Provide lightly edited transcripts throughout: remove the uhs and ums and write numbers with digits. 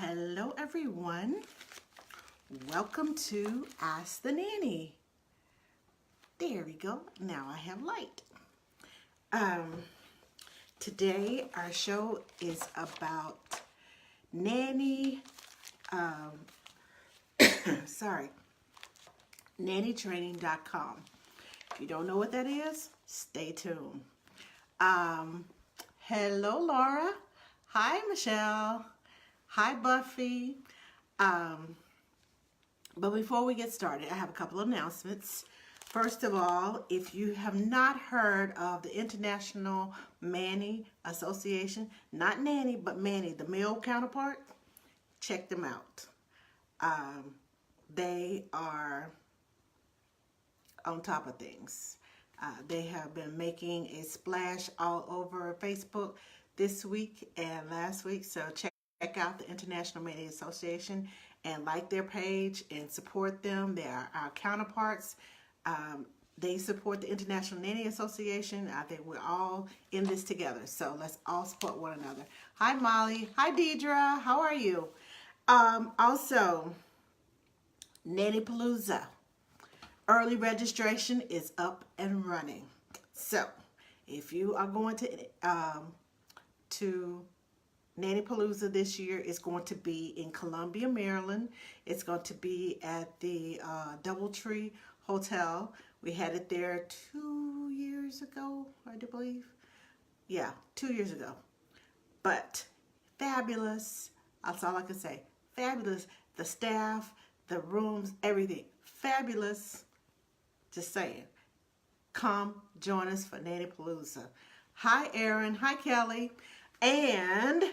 Hello everyone, welcome to Ask the Nanny. There we go, now I have light. Today our show is about nannytraining.com. If you don't know what that is, stay tuned. Hello Laura, hi Michelle, hi Buffy. But before we get started, I have a couple of announcements. First of all, if you have not heard of the International Manny Association, not Nanny, but Manny, the male counterpart, check them out. They are on top of things. They have been making a splash all over Facebook this week and last week, so check out the International Manny Association and like their page and support them. They are our counterparts. They support the International Nanny Association. I think we're all in this together, so let's all support one another. Hi Molly, hi Deidre, how are you? Also, Nannypalooza. Early registration is up and running. So, if you are going to Nannypalooza this year, it's going to be in Columbia, Maryland. It's going to be at the Doubletree Hotel. We had it there 2 years ago, I do believe. Yeah, 2 years ago. But fabulous. That's all I can say. Fabulous. The staff, the rooms, everything. Fabulous. Just saying. Come join us for Nannypalooza. Hi, Erin. Hi, Kelly. And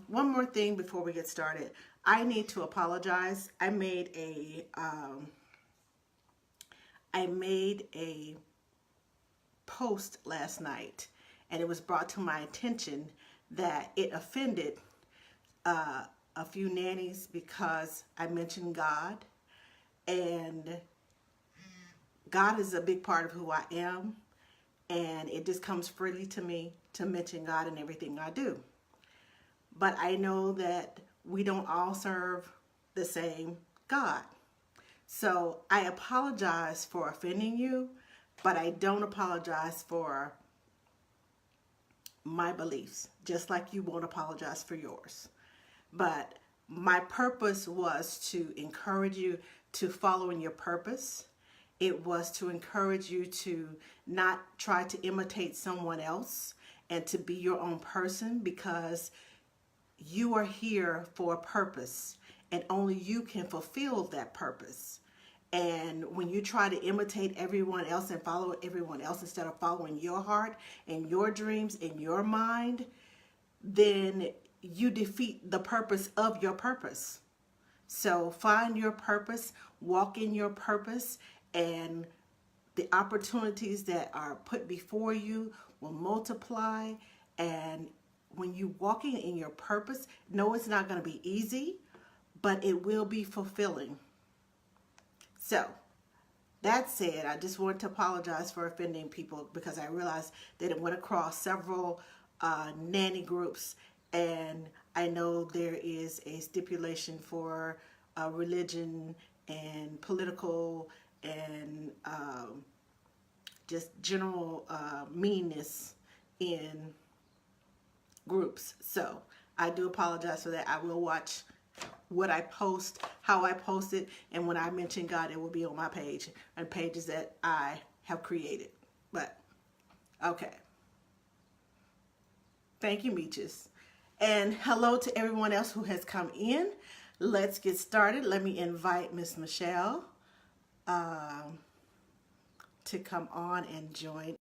one more thing before we get started. I need to apologize. I made a post last night, and it was brought to my attention that it offended a few nannies because I mentioned God, and God is a big part of who I am, and it just comes freely to me to mention God in everything I do. But I know that we don't all serve the same God. So I apologize for offending you, but I don't apologize for my beliefs, just like you won't apologize for yours. But my purpose was to encourage you to follow in your purpose. It was to encourage you to not try to imitate someone else and to be your own person, because you are here for a purpose and only you can fulfill that purpose. And when you try to imitate everyone else and follow everyone else instead of following your heart and your dreams and your mind, then you defeat the purpose of your purpose. So find your purpose, walk in your purpose, and the opportunities that are put before you will multiply. And when you're walking in your purpose, no, it's not going to be easy, but it will be fulfilling. So, that said, I just want to apologize for offending people, because I realized that it went across several nanny groups, and I know there is a stipulation for religion and political and just general meanness in groups. So I do apologize for that. I will watch what I post, how I post it, and when I mention God, it will be on my page and pages that I have created. But okay, thank you, Meeches, and hello to everyone else who has come in. Let's get started. Let me invite Miss Michelle to come on and join.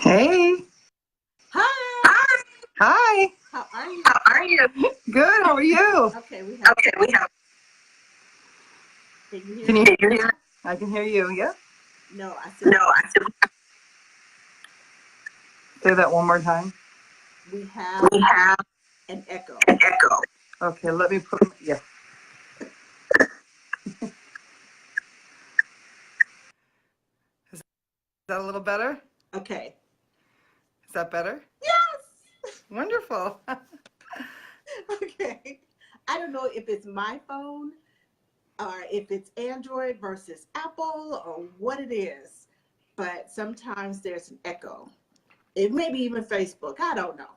Hey. Hi. Hi. How are you? How are you? Good. How are you? Okay, we have. Can you hear me? I can hear you. Yeah. No, I said. Say that one more time. We have an echo. Okay. Let me put. Yeah. Is that a little better? Okay. Is that better? Yes. Wonderful. Okay. I don't know if it's my phone or if it's Android versus Apple or what it is, but sometimes there's an echo. It may be even Facebook. I don't know.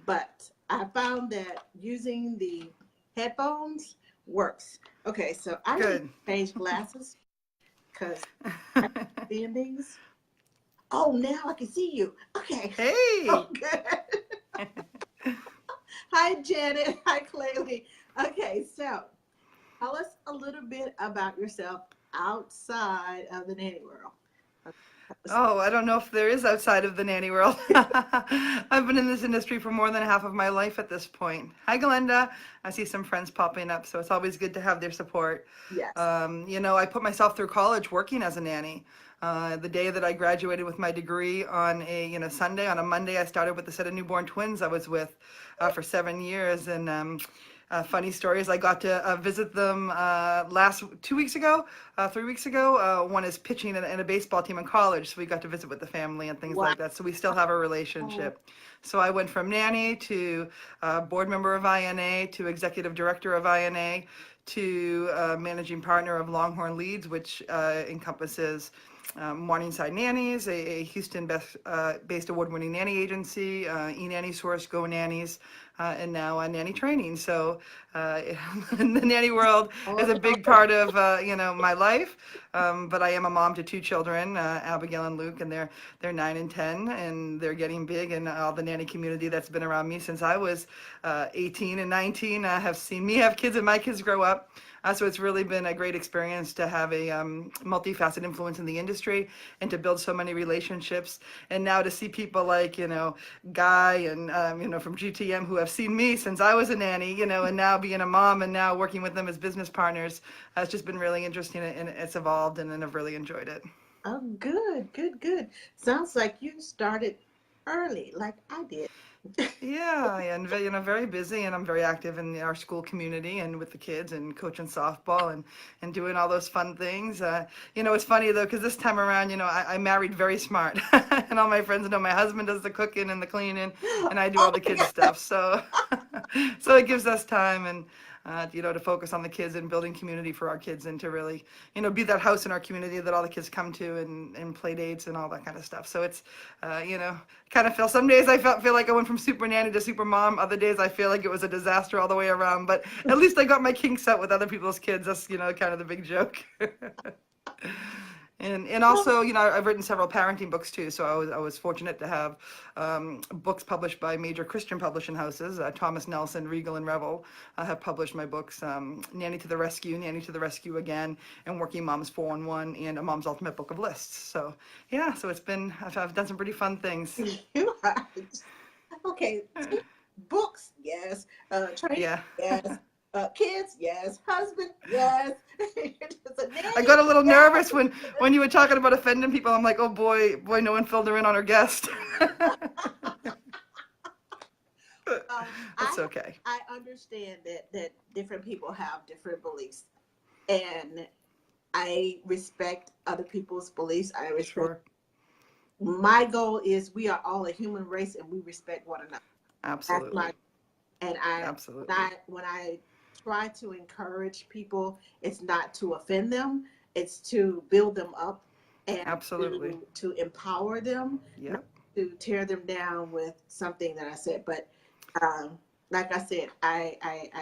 But I found that using the headphones works. Okay, so I need to Good. change glasses because I'm seeing these. Oh, now I can see you. Okay. Hey. Oh, good. Hi, Janet. Hi, Claylee. Okay, so tell us a little bit about yourself outside of the nanny world. Oh, I don't know if there is outside of the nanny world. I've been in this industry for more than half of my life at this point. Hi, Glenda. I see some friends popping up, so it's always good to have their support. Yes. I put myself through college working as a nanny. The day that I graduated with my degree on a Sunday, on a Monday, I started with a set of newborn twins I was with for 7 years, and funny story is I got to visit them 3 weeks ago. One is pitching in a baseball team in college, so we got to visit with the family and things Wow. like that. So we still have a relationship. So I went from nanny to board member of INA to executive director of INA to managing partner of Longhorn Leads, which encompasses Morningside Nannies, a Houston-based award-winning nanny agency, eNanny Source, Go Nannies, and now Nanny Training. So the nanny world is a big part of my life. But I am a mom to 2 children, Abigail and Luke, and they're 9 and 10, and they're getting big. And all the nanny community that's been around me since I was 18 and 19 have seen me have kids and my kids grow up. So it's really been a great experience to have a multifaceted influence in the industry and to build so many relationships. And now to see people like, Guy and, from GTM who have seen me since I was a nanny, and now being a mom and now working with them as business partners has just been really interesting, and it's evolved, and I've really enjoyed it. Oh, good, good, good. Sounds like you started early, like I did. Yeah, and very busy, and I'm very active in our school community and with the kids and coaching softball and doing all those fun things. It's funny though, because this time around, I married very smart, and all my friends know my husband does the cooking and the cleaning, and I do all Oh the my kids God. stuff. So, so it gives us time and. To focus on the kids and building community for our kids and to really, be that house in our community that all the kids come to and play dates and all that kind of stuff. So it's, kind of some days I feel like I went from super nanny to super mom. Other days I feel like it was a disaster all the way around. But at least I got my kinks out with other people's kids. That's, kind of the big joke. And also, I've written several parenting books too. So I was fortunate to have books published by major Christian publishing houses. Thomas Nelson, Regal, and Revel have published my books, Nanny to the Rescue, Nanny to the Rescue Again, and Working Moms 411, and A Mom's Ultimate Book of Lists. So yeah, so I've done some pretty fun things. You are. Okay, books, yes. Training, Yeah. yes. Kids, yes. Husband, yes. Just a I nanny, got a little yes. nervous when you were talking about offending people. I'm like, oh boy, no one filled her in on her guest. That's I okay. I understand that different people have different beliefs, and I respect other people's beliefs. I respect. Sure. My goal is we are all a human race, and we respect one another. That's my. Absolutely. And Absolutely. when I try to encourage people, it's not to offend them, it's to build them up and Absolutely. to empower them, not Yep. to tear them down with something that I said. But um, like I said, I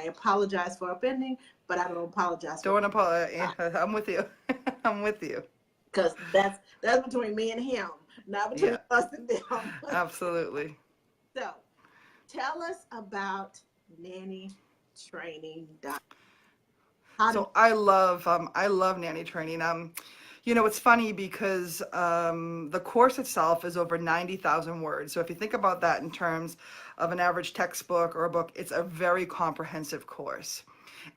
apologize for offending, but I don't apologize for Don't apologize. I'm with you. I'm with you. because that's between me and him, not between Yeah. us and them. Absolutely. So tell us about Nanny Training. How did So I love nanny training. It's funny because the course itself is over 90,000 words. So if you think about that in terms of an average textbook or a book, it's a very comprehensive course.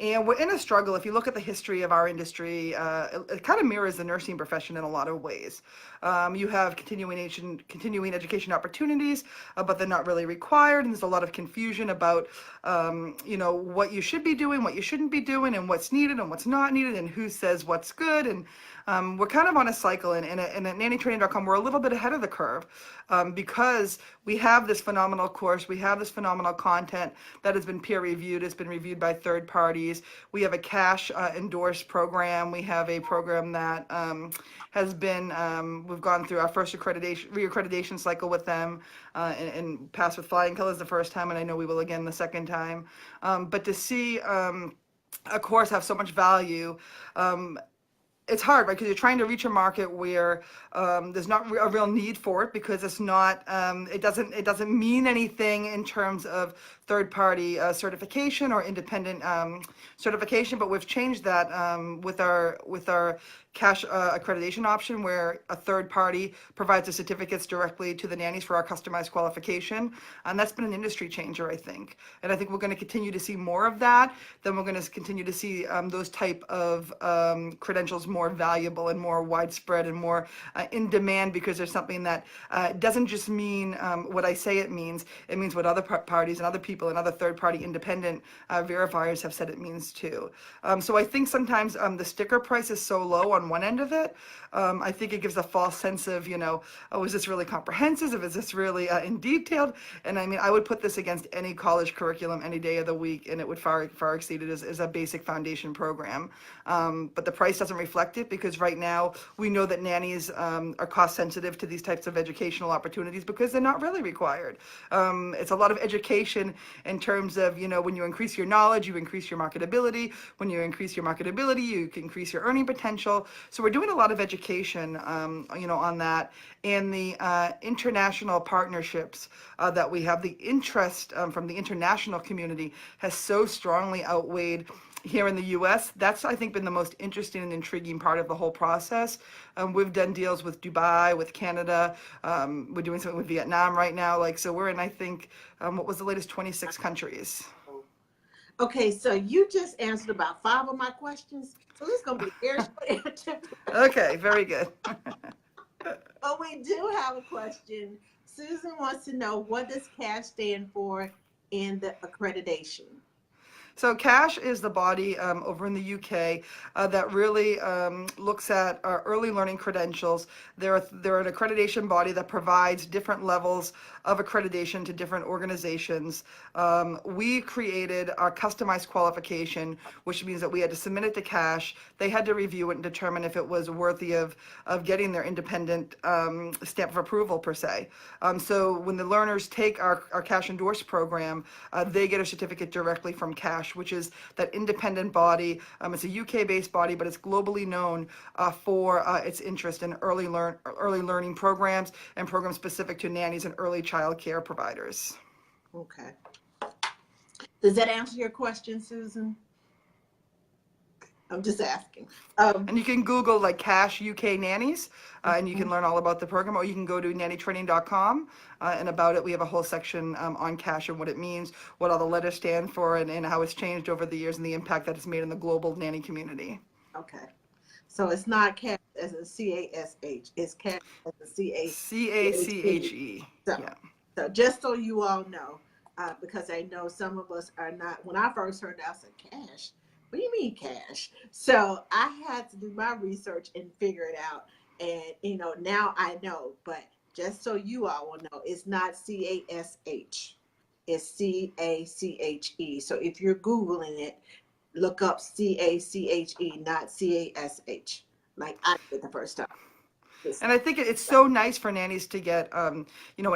And we're in a struggle. If you look at the history of our industry, it kind of mirrors the nursing profession in a lot of ways. You have continuing education opportunities, but they're not really required, and there's a lot of confusion about, what you should be doing, what you shouldn't be doing, and what's needed and what's not needed, and who says what's good. And we're kind of on a cycle, and at nannytraining.com, we're a little bit ahead of the curve because we have this phenomenal course, we have this phenomenal content that has been peer reviewed, it's been reviewed by third parties. We have a cash endorsed program. We have a program that has been, we've gone through our first reaccreditation cycle with them and passed with flying colors the first time, and I know we will again the second time. But to see a course have so much value, it's hard, right? Because you're trying to reach a market where there's not a real need for it, because it's not, it doesn't mean anything in terms of third-party certification or independent certification. But we've changed that with our cash accreditation option, where a third party provides the certificates directly to the nannies for our customized qualification. And that's been an industry changer, I think. And I think we're going to continue to see more of that. Then we're going to continue to see those type of credentials more valuable and more widespread and more in demand, because there's something that doesn't just mean what I say it means. It means what other parties and other people and other third-party independent verifiers have said it means too. So I think sometimes the sticker price is so low on one end of it. I think it gives a false sense of, oh, is this really comprehensive? Is this really in detailed? And I mean, I would put this against any college curriculum any day of the week, and it would far exceed it as a basic foundation program. But the price doesn't reflect it, because right now we know that nannies are cost sensitive to these types of educational opportunities because they're not really required. It's a lot of education in terms of, when you increase your knowledge, you increase your marketability. When you increase your marketability, you can increase your earning potential. So we're doing a lot of education, on that. And the international partnerships that we have, the interest from the international community has so strongly outweighed here in the U.S. That's, I think, been the most interesting and intriguing part of the whole process. We've done deals with Dubai, with Canada. We're doing something with Vietnam right now. So we're in, I think, what was the latest, 26 countries. Okay, so you just answered about 5 of my questions. So this is going to be a very short answer. Okay, very good. But we do have a question. Susan wants to know, what does CASH stand for in the accreditation? So CASH is the body over in the UK that really looks at early learning credentials. They're an accreditation body that provides different levels of accreditation to different organizations. We created our customized qualification, which means that we had to submit it to CASH. They had to review it and determine if it was worthy of getting their independent stamp of approval, per se. So when the learners take our CASH endorsed program, they get a certificate directly from CASH, which is that independent body. It's a UK-based body, but it's globally known for its interest in early learning programs and programs specific to nannies and early child care providers. Okay. Does that answer your question, Susan? I'm just asking. And you can Google CASH UK nannies, and you can learn all about the program, or you can go to nannytraining.com, and about it we have a whole section on CASH and what it means, what all the letters stand for, and how it's changed over the years and the impact that it's made in the global nanny community. Okay. So it's not CASH as in CASH, it's CASH as in CACHE. So just so you all know, because I know some of us are not, when I first heard that, I said, CASH? What do you mean CASH? So I had to do my research and figure it out. And, now I know, but just so you all will know, it's not CASH, it's CACHE. So if you're Googling it, look up CACHE, not CASH, like I did the first time. And I think it's so nice for nannies to get, an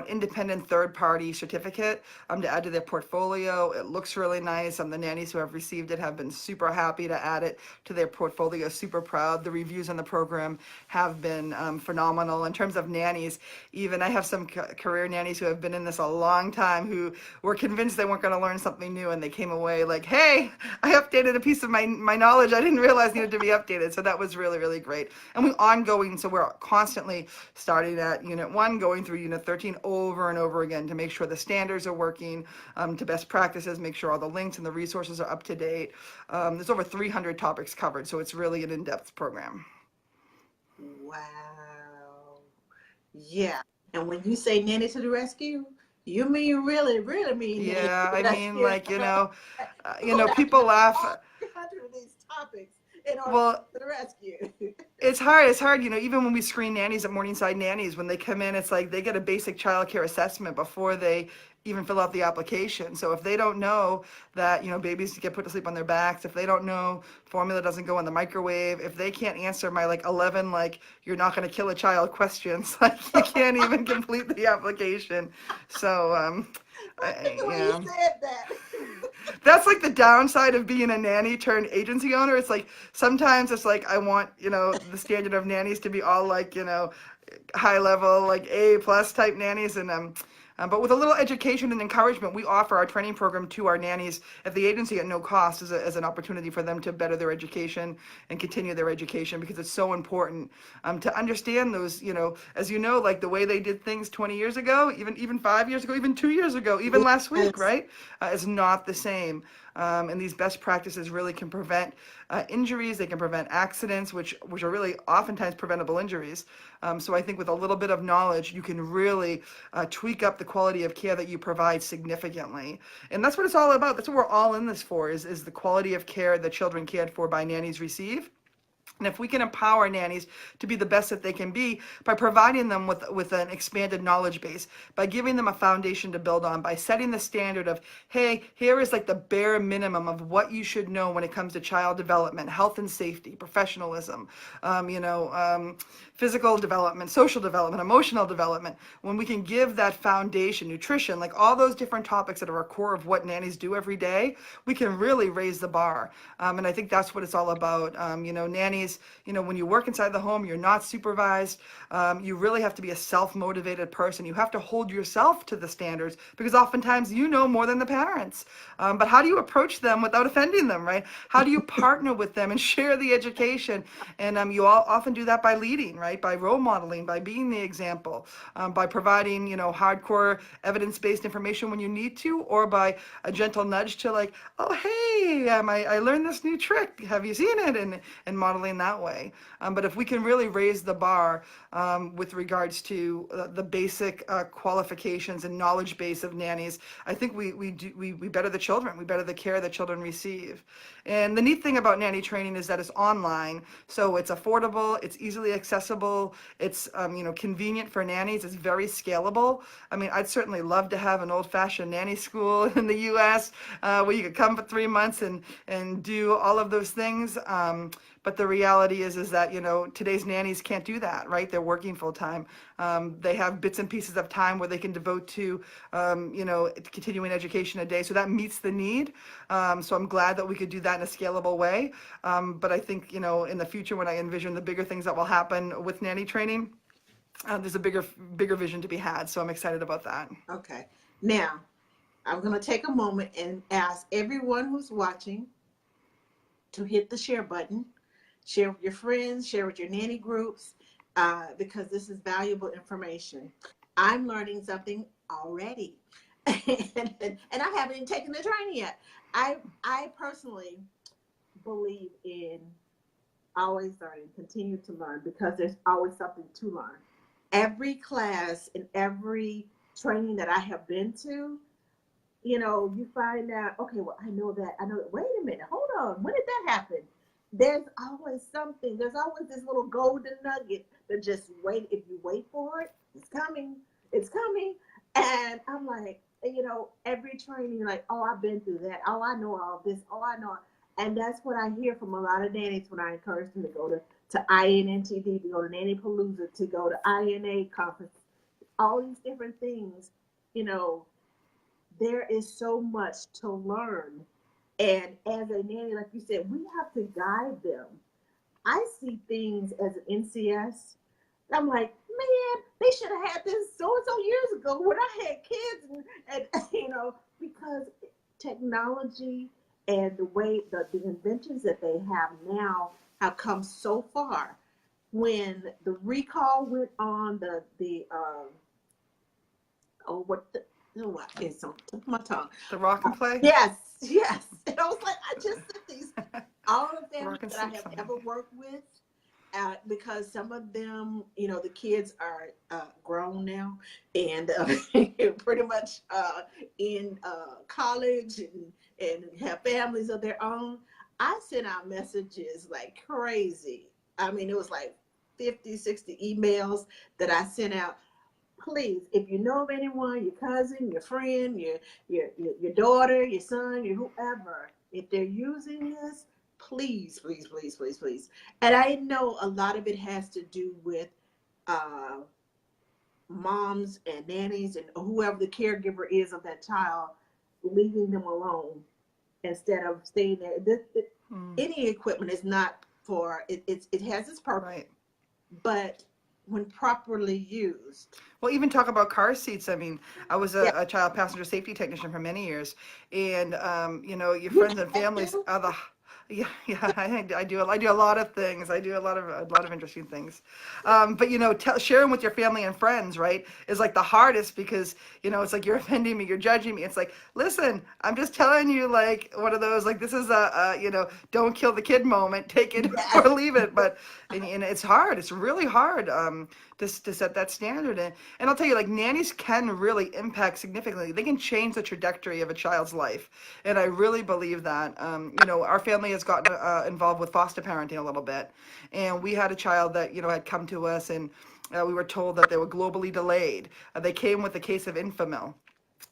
independent third-party certificate to add to their portfolio. It looks really nice. The nannies who have received it have been super happy to add it to their portfolio, super proud. The reviews on the program have been phenomenal. In terms of nannies, even I have some career nannies who have been in this a long time who were convinced they weren't going to learn something new, and they came away like, hey, I updated a piece of my knowledge I didn't realize needed to be updated. So that was really, really great. And we're ongoing, so we're constantly starting at Unit 1, going through Unit 13 over and over again to make sure the standards are working to best practices, make sure all the links and the resources are up to date. There's over 300 topics covered, so it's really an in-depth program. Wow. Yeah. And when you say nanny to the rescue, you mean really, really mean nanny Yeah, to I the mean, rescue. like, Going people after laugh. all 300 of these topics in order Well, to the rescue. it's hard. It's hard. Even when we screen nannies at Morningside Nannies, when they come in, it's like they get a basic child care assessment before they even fill out the application. So if they don't know that, babies get put to sleep on their backs, if they don't know formula doesn't go in the microwave, if they can't answer my 11, you're not going to kill a child questions, you can't even complete the application. So, I think the way you said that. that's like the downside of being a nanny turned agency owner. It's like sometimes it's like I want the standard of nannies to be all high level A+ type nannies, and but with a little education and encouragement, we offer our training program to our nannies at the agency at no cost as an opportunity for them to better their education and continue their education, because it's so important to understand those, as the way they did things 20 years ago, even 5 years ago, even 2 years ago, even last week, Yes. right, is not the same. And these best practices really can prevent injuries. They can prevent accidents, which are really oftentimes preventable injuries. So I think with a little bit of knowledge, you can really tweak up the quality of care that you provide significantly. And that's what it's all about. That's what we're all in this for, is the quality of care that children cared for by nannies receive. And if we can empower nannies to be the best that they can be by providing them with an expanded knowledge base, by giving them a foundation to build on, by setting the standard of, hey, here is the bare minimum of what you should know when it comes to child development, health and safety, professionalism, physical development, social development, emotional development. When we can give that foundation, nutrition, all those different topics that are a core of what nannies do every day, we can really raise the bar. And I think that's what it's all about. Nannies, when you work inside the home, you're not supervised. You really have to be a self-motivated person. You have to hold yourself to the standards, because oftentimes you know more than the parents. But how do you approach them without offending them, right? How do you partner with them and share the education? And you all often do that by leading, right? By role modeling, by being the example, by providing, hardcore evidence-based information when you need to, or by a gentle nudge to oh, hey, I learned this new trick. Have you seen it? And modeling that way. But if we can really raise the bar with regards to the basic qualifications and knowledge base of nannies, I think we better the children. We better the care that children receive. And the neat thing about nanny training is that it's online, so it's affordable, it's easily accessible, it's convenient for nannies, it's very scalable. I mean, I'd certainly love to have an old-fashioned nanny school in the U.S. Where you could come for 3 months and do all of those things. But the reality is that, today's nannies can't do that, right? They're working full time. They have bits and pieces of time where they can devote to, continuing education a day. So that meets the need. So I'm glad that we could do that in a scalable way. But I think, in the future, when I envision the bigger things that will happen with nanny training, there's a bigger vision to be had. So I'm excited about that. Okay. Now, I'm going to take a moment and ask everyone who's watching to hit the share button. Share with your friends, share with your nanny groups, because this is valuable information. I'm learning something already. and I haven't even taken the training yet. I personally believe in always learning, continue to learn, because there's always something to learn. Every class and every training that I have been to, you find out, okay, well, I know that. Wait a minute, hold on. When did that happen? There's always something. There's always this little golden nugget that just wait. If you wait for it, it's coming. It's coming. And I'm like, every training, oh, I've been through that. Oh, I know all this. Oh, I know. And that's what I hear from a lot of nannies when I encourage them to go to INNTD, to go to Nanny Palooza, to go to INA conference, all these different things. There is so much to learn. And as a nanny, like you said, we have to guide them. I see things as an NCS. I'm like, man, they should have had this so and so years ago when I had kids, and because technology and the way the inventions that they have now have come so far. when the recall went on, oh, what the, no, what is on the tip of my tongue? The rock and play? Yes, yes. And I was like, I just sent these, all of the families Rock and that I sleep have song. ever worked with, because some of them, the kids are grown now and pretty much in college and have families of their own. I sent out messages like crazy. I mean, it was like 50, 60 emails that I sent out. Please, if you know of anyone, your cousin, your friend, your daughter, your son, your whoever, if they're using this, please, please, please, please, please. And I know a lot of it has to do with uh, moms and nannies and whoever the caregiver is of that child, leaving them alone instead of staying there. Any equipment is not for it. It has its purpose, Right. but when properly used. Well, even talk about car seats. I mean, I was Yeah. a child passenger safety technician for many years, and your You friends did and that families too? are the yeah. I do a lot of things. I do a lot of interesting things. But sharing with your family and friends, right, is like the hardest because it's like you're offending me, you're judging me. It's like, listen, I'm just telling you, like one of those like this is a don't kill the kid moment. Take it or Yes. leave it. But and it's hard. It's really hard. To set that standard. And I'll tell you, like, nannies can really impact significantly. They can change the trajectory of a child's life. And I really believe that. Our family has gotten involved with foster parenting a little bit. And we had a child that, had come to us and we were told that they were globally delayed. They came with a case of Infamil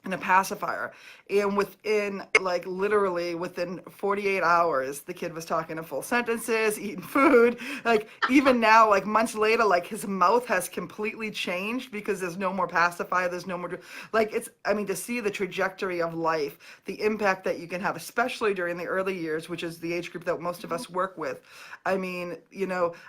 and a pacifier, and within like literally within 48 hours the kid was talking in full sentences, eating food. Like even now, like months later, like his mouth has completely changed because there's no more pacifier, there's no more like it's I mean to see the trajectory of life, the impact that you can have, especially during the early years, which is the age group that most of us work with. I mean,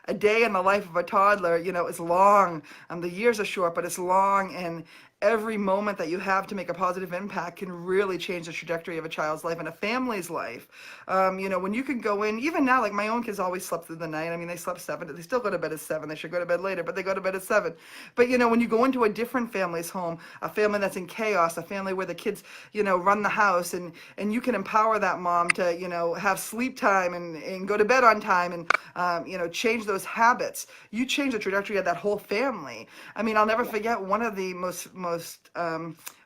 a day in the life of a toddler, is long. The years are short, but it's long, and every moment that you have to make a positive impact can really change the trajectory of a child's life and a family's life. When you can go in, even now, like my own kids always slept through the night. I mean, they slept 7, they still go to bed at 7. They should go to bed later, but they go to bed at 7. But, when you go into a different family's home, a family that's in chaos, a family where the kids, run the house, and you can empower that mom to, have sleep time and go to bed on time and, change those habits. You change the trajectory of that whole family. I mean, I'll never forget one of the most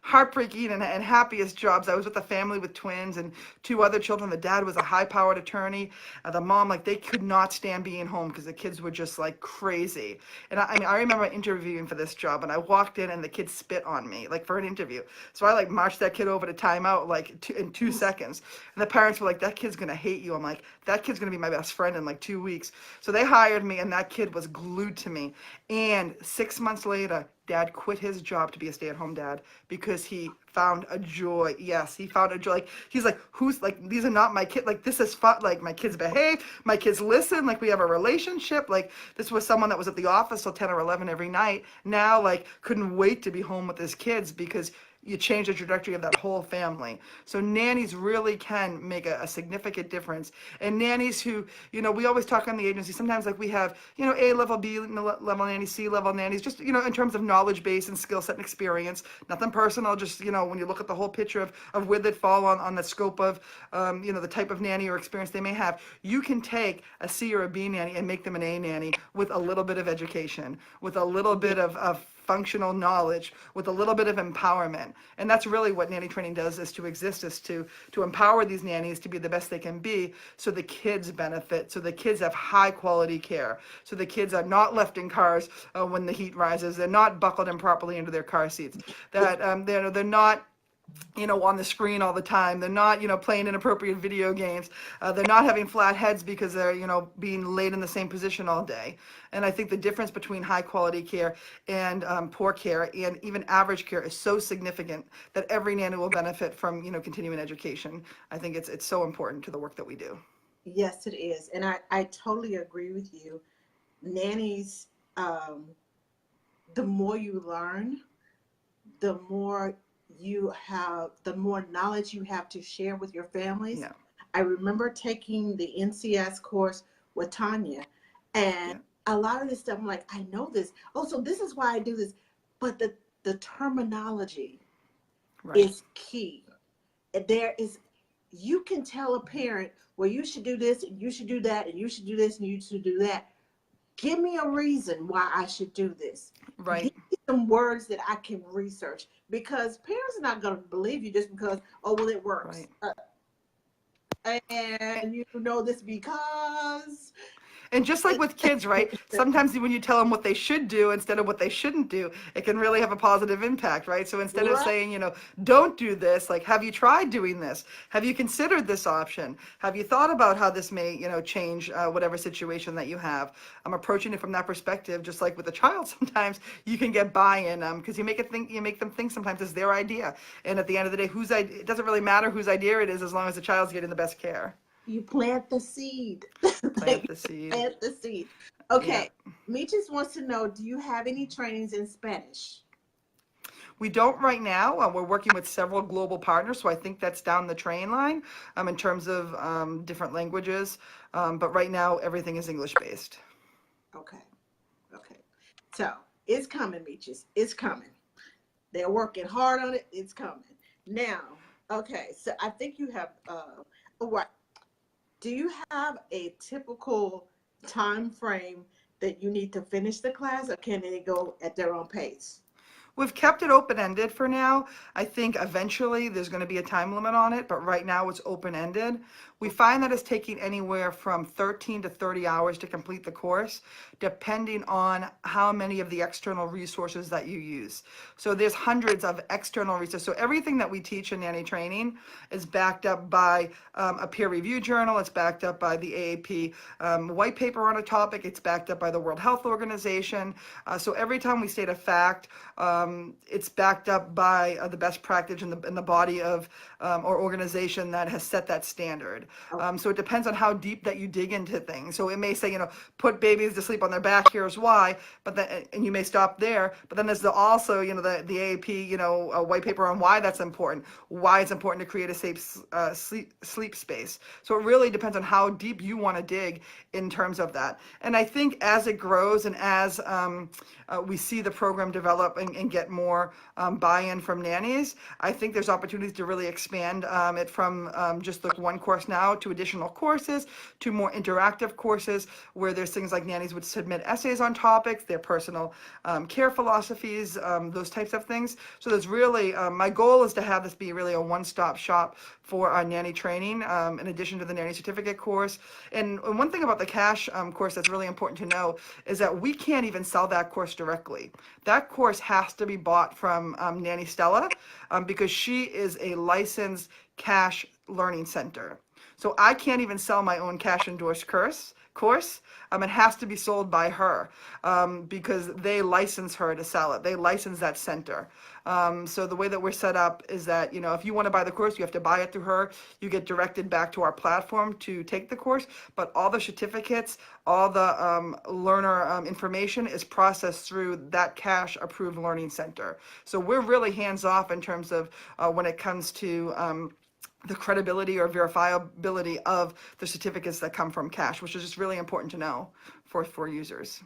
heartbreaking and happiest jobs. I was with a family with twins and 2 other children. The dad was a high-powered attorney. The mom, like, they could not stand being home because the kids were just like crazy. And I mean, I remember interviewing for this job, and I walked in and the kid spit on me, like for an interview. So I like marched that kid over to timeout like in 2 seconds. And the parents were like, "That kid's gonna hate you." I'm like, "That kid's gonna be my best friend in like 2 weeks." So they hired me, and that kid was glued to me. And 6 months later, dad quit his job to be a stay-at-home dad because he found a joy. Yes, he found a joy. Like he's like, who's like, these are not my kids. Like this is fun. Like my kids behave. My kids listen. Like we have a relationship. Like this was someone that was at the office till 10 or 11 every night. Now like couldn't wait to be home with his kids because you change the trajectory of that whole family. So nannies really can make a significant difference. And nannies who, we always talk on the agency, sometimes like we have, A level, B level nannies, C level nannies, just, in terms of knowledge base and skill set and experience, nothing personal, just, when you look at the whole picture of where they fall on the scope of, the type of nanny or experience they may have, you can take a C or a B nanny and make them an A nanny with a little bit of education, with a little bit of functional knowledge, with a little bit of empowerment. And that's really what nanny training does, is to exist, is to empower these nannies to be the best they can be, so the kids benefit, so the kids have high quality care, so the kids are not left in cars when the heat rises, they're not buckled in properly into their car seats, that they're not on the screen all the time. They're not, playing inappropriate video games. They're not having flat heads because they're, being laid in the same position all day. And I think the difference between high quality care and poor care and even average care is so significant that every nanny will benefit from, continuing education. I think it's so important to the work that we do. Yes, it is. And I totally agree with you. Nannies, the more you learn, the more the more knowledge you have to share with your families. Yeah. I remember taking the NCS course with Tanya, and Yeah. a lot of this stuff, I'm like, I know this. Oh, so this is why I do this. But the terminology Right. is key. There is, you can tell a parent, well, you should do this and you should do that and you should do this and you should do that. Give me a reason why I should do this. Right. Give me some words that I can research, because parents are not going to believe you just because, oh, well, it works. Right. And you know this because. And just like with kids, right? Sometimes when you tell them what they should do instead of what they shouldn't do, it can really have a positive impact, right? So instead of Right. saying, don't do this, like, have you tried doing this? Have you considered this option? Have you thought about how this may, change whatever situation that you have? I'm approaching it from that perspective, just like with a child. Sometimes you can get buy-in because you make them think sometimes it's their idea. And at the end of the day, it doesn't really matter whose idea it is as long as the child's getting the best care. You plant the seed. Plant the seed. Plant the seed. Yeah. Okay. Meechus wants to know, do you have any trainings in Spanish? We don't right now. We're working with several global partners, so I think that's down the train line in terms of different languages. But right now, everything is English-based. Okay. Okay. So it's coming, Meechus. It's coming. They're working hard on it. It's coming. Now, okay. So I think you have, what? Do you have a typical time frame that you need to finish the class, or can they go at their own pace? We've kept it open-ended for now. I think eventually there's going to be a time limit on it, but right now it's open-ended. We find that it's taking anywhere from 13 to 30 hours to complete the course, depending on how many of the external resources that you use. So there's hundreds of external resources. So everything that we teach in Nanny Training is backed up by a peer-reviewed journal. It's backed up by the AAP white paper on a topic. It's backed up by the World Health Organization. So every time we state a fact, it's backed up by the best practice in the body of or organization that has set that standard. So it depends on how deep that you dig into things. So it may say, put babies to sleep on their back, here's why, but then, and you may stop there. But then there's also, the AAP, a white paper on why that's important, why it's important to create a safe sleep space. So it really depends on how deep you want to dig in terms of that. And I think as it grows and as we see the program develop and get more buy-in from nannies, I think there's opportunities to really expand it from just like one course now to additional courses, to more interactive courses where there's things like nannies would submit essays on topics, their personal care philosophies, those types of things. So there's really, my goal is to have this be really a one-stop shop for our nanny training, in addition to the nanny certificate course. And one thing about the cash course that's really important to know is that we can't even sell that course directly. That course has to be bought from Nanny Stella because she is a licensed cash learning center. So I can't even sell my own cash endorsed course. It has to be sold by her because they license her to sell it. They license that center. So the way that we're set up is that, if you want to buy the course, you have to buy it through her. You get directed back to our platform to take the course, but all the certificates, all the learner information is processed through that cash approved learning center. So we're really hands off in terms of when it comes to the credibility or verifiability of the certificates that come from cash, which is just really important to know for users.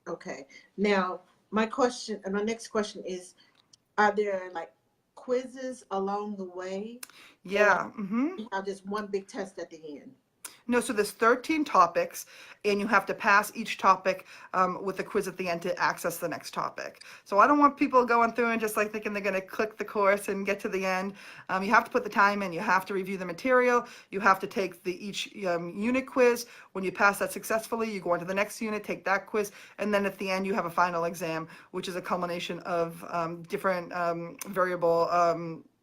Okay. Now, my next question is, are there like quizzes along the way? Yeah. Or just one big test at the end? No, so there's 13 topics, and you have to pass each topic with a quiz at the end to access the next topic. So I don't want people going through and just like thinking they're going to click the course and get to the end. You have to put the time in. You have to review the material. You have to take each unit quiz. When you pass that successfully, you go on to the next unit, take that quiz, and then at the end you have a final exam, which is a culmination of different variable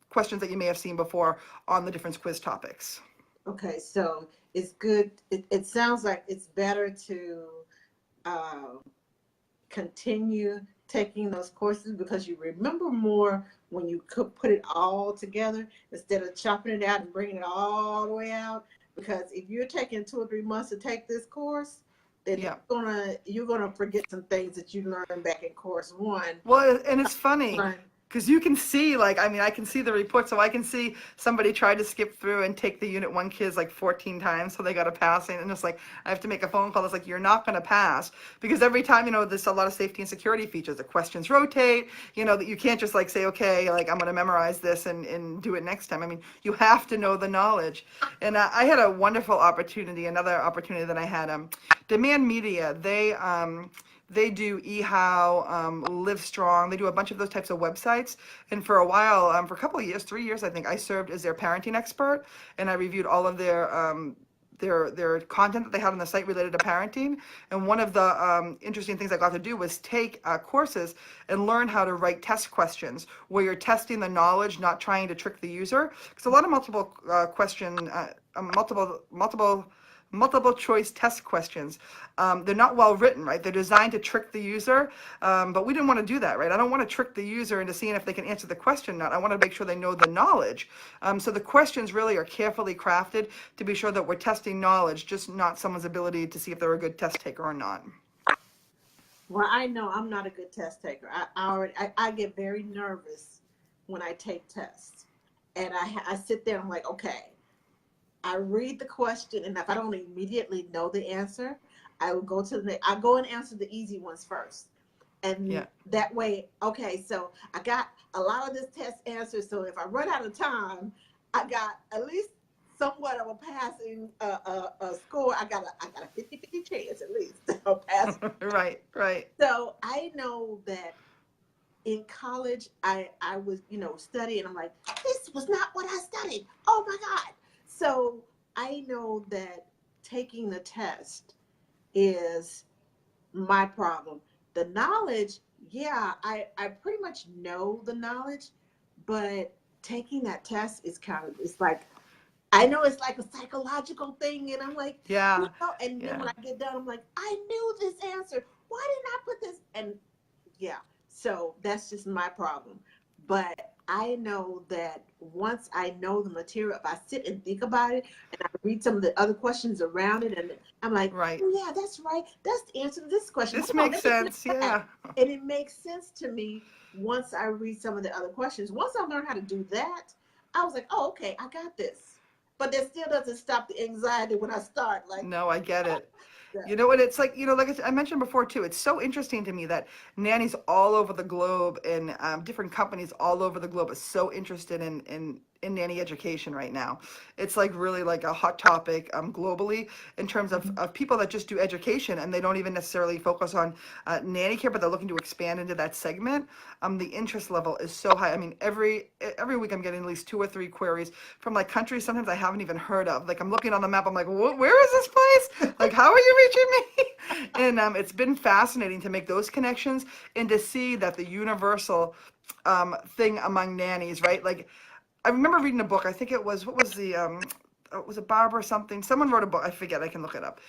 questions that you may have seen before on the different quiz topics. Okay, so it's good. It sounds like it's better to continue taking those courses because you remember more when you could put it all together instead of chopping it out and bringing it all the way out. Because if you're taking 2 or 3 months to take this course, then you're gonna forget some things that you learned back in course 1. Well, and it's funny. Because you can see, like, I mean, I can see the report, so I can see somebody tried to skip through and take the Unit 1 kids like 14 times, so they got a passing, and it's like, I have to make a phone call. It's like, you're not going to pass, because every time, there's a lot of safety and security features. The questions rotate, that you can't just like say, okay, like, I'm going to memorize this and do it next time. I mean, you have to know the knowledge. And I had a wonderful opportunity, another opportunity that I had, Demand Media, they do eHow, Live Strong. They do a bunch of those types of websites. And for a while, for a couple of years, 3 years, I think, I served as their parenting expert, and I reviewed all of their content that they had on the site related to parenting. And one of the interesting things I got to do was take courses and learn how to write test questions where you're testing the knowledge, not trying to trick the user. Because a lot of multiple choice test questions. They're not well written, right? They're designed to trick the user, but we didn't want to do that, right? I don't want to trick the user into seeing if they can answer the question or not. I want to make sure they know the knowledge. So the questions really are carefully crafted to be sure that we're testing knowledge, just not someone's ability to see if they're a good test taker or not. Well, I know I'm not a good test taker. I get very nervous when I take tests, and I sit there and I'm like, okay, I read the question, and if I don't immediately know the answer, I will go and answer the easy ones first. And that way, okay, so I got a lot of this test answers, so if I run out of time, I got at least somewhat of a passing a score. I got a 50-50 chance at least of passing. Right. So I know that in college, I was, studying. I'm like, this was not what I studied. Oh my God. So I know that taking the test is my problem. The knowledge, I pretty much know the knowledge, but taking that test is it's like, I know it's like a psychological thing, and I'm like, and then when I get done, I'm like, I knew this answer. Why didn't I put this? And so that's just my problem. But I know that once I know the material, if I sit and think about it and I read some of the other questions around it, and I'm like, oh, yeah, that's right. That's the answer to this question. This makes sense, yeah. And it makes sense to me once I read some of the other questions. Once I learned how to do that, I was like, oh, okay, I got this. But that still doesn't stop the anxiety when I start. Like, no, I get it. And it's like, like I mentioned before too, it's so interesting to me that nannies all over the globe and different companies all over the globe are so interested in nanny education right now. It's like really like a hot topic globally in terms of people that just do education and they don't even necessarily focus on nanny care, but they're looking to expand into that segment. The interest level is so high. I mean, every week I'm getting at least 2 or 3 queries from like countries sometimes I haven't even heard of. Like I'm looking on the map, I'm like, where is this place? Like, how are you reaching me? And it's been fascinating to make those connections and to see that the universal thing among nannies, right? Like, I remember reading a book. I think it was, what was was it Barbara something? Someone wrote a book. I forget. I can look it up.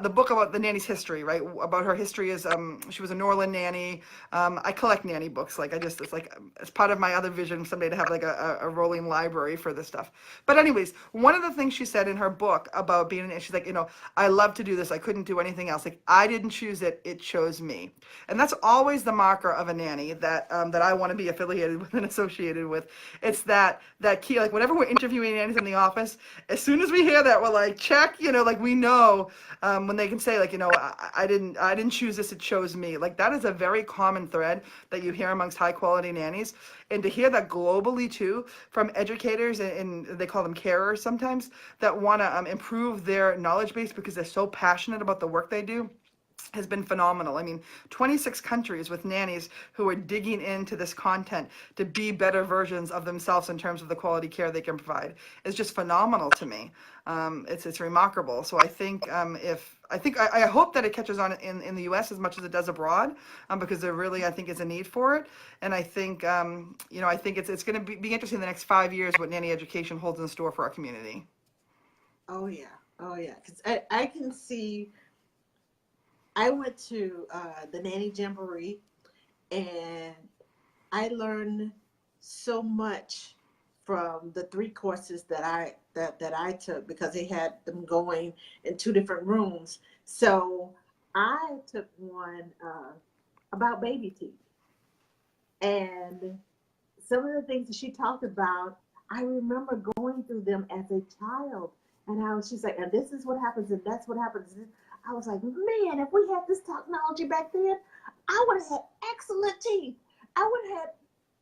The book about the nanny's history, right? About her history is she was a New Orleans nanny. I collect nanny books. Like it's like it's part of my other vision someday to have like a rolling library for this stuff. But anyways, one of the things she said in her book about being a nanny, she's like, I love to do this. I couldn't do anything else. Like I didn't choose it. It chose me. And that's always the marker of a nanny that that I want to be affiliated with and associated with. It's that key. Like whenever we're interviewing nannies in the office, as soon as we hear that, we're like, check, like we know when they can say like, I didn't choose this, it chose me. Like that is a very common thread that you hear amongst high quality nannies. And to hear that globally too, from educators and they call them carers sometimes, that want to improve their knowledge base because they're so passionate about the work they do, has been phenomenal. I mean, 26 countries with nannies who are digging into this content to be better versions of themselves in terms of the quality care they can provide is just phenomenal to me. It's remarkable. So I think I hope that it catches on in the U.S. as much as it does abroad, because there really, I think, is a need for it. And I think I think it's going to be interesting in the next 5 years what nanny education holds in store for our community. Oh yeah, because I can see. I went to the Nanny Jamboree, and I learned so much from the 3 courses that I took because they had them going in 2 different rooms. So I took one about baby teeth, and some of the things that she talked about, I remember going through them as a child. And she's like, and this is what happens, and that's what happens. I was like, man, if we had this technology back then, I would have had excellent teeth. I would have had,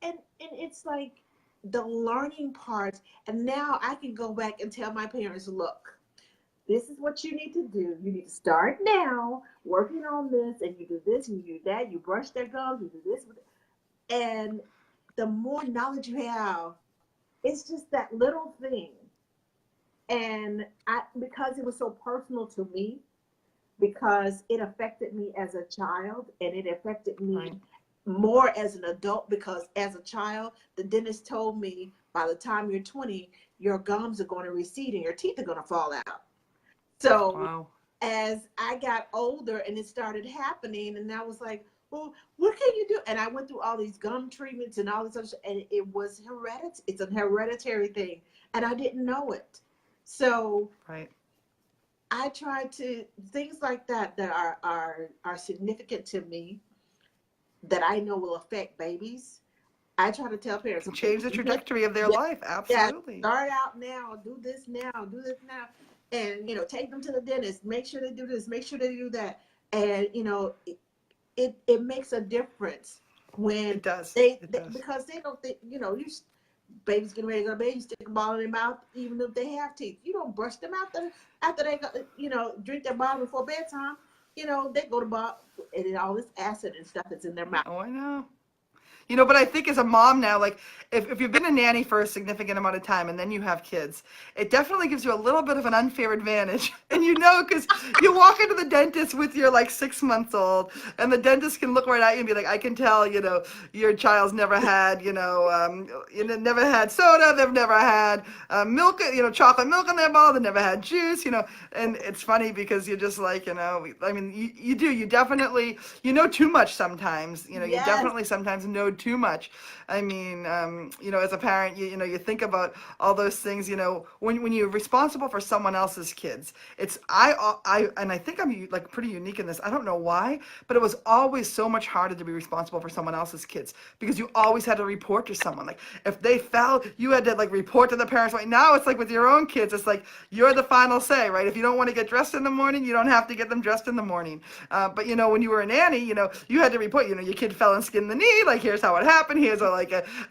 and it's like the learning part. And now I can go back and tell my parents, look, this is what you need to do. You need to start now working on this, and you do this, and you do that. You brush their gums, you do this. And the more knowledge you have, it's just that little thing. And because it was so personal to me, because it affected me as a child, and it affected me Right. more as an adult, because as a child, the dentist told me by the time you're 20, your gums are going to recede and your teeth are going to fall out. So Wow. as I got older and it started happening, and I was like, well, what can you do? And I went through all these gum treatments and all this other stuff, and it was hereditary. It's a hereditary thing, and I didn't know it. So Right. I try to, things like that are significant to me, that I know will affect babies. I try to tell parents, Can okay, change the trajectory of their life. yeah, Absolutely. start out now, do this now, do this now. And, take them to the dentist, make sure they do this, make sure they do that. And, it makes a difference when It does. they It does. because they don't think, babies getting ready to go to bed, you stick a ball in their mouth, even if they have teeth. You don't brush them after they go, drink their bottle before bedtime. They go to bed, and then all this acid and stuff is in their mouth. Oh, I know. But I think as a mom now, like if you've been a nanny for a significant amount of time and then you have kids, it definitely gives you a little bit of an unfair advantage. And because you walk into the dentist with your like 6 months old, and the dentist can look right at you and be like, I can tell, your child's never had, never had soda, they've never had milk, chocolate milk in their bowl, they've never had juice, and it's funny because you're just like, you definitely, too much sometimes, you Yes. definitely sometimes know too much. I mean, as a parent, you think about all those things, when you're responsible for someone else's kids, and I think I'm like pretty unique in this. I don't know why, but it was always so much harder to be responsible for someone else's kids, because you always had to report to someone. Like if they fell, you had to like report to the parents. Right now, it's like with your own kids, it's like you're the final say, right? If you don't want to get dressed in the morning, you don't have to get them dressed in the morning. But when you were a nanny, you had to report. Your kid fell and skinned the knee. Like here's how it happened. Here's a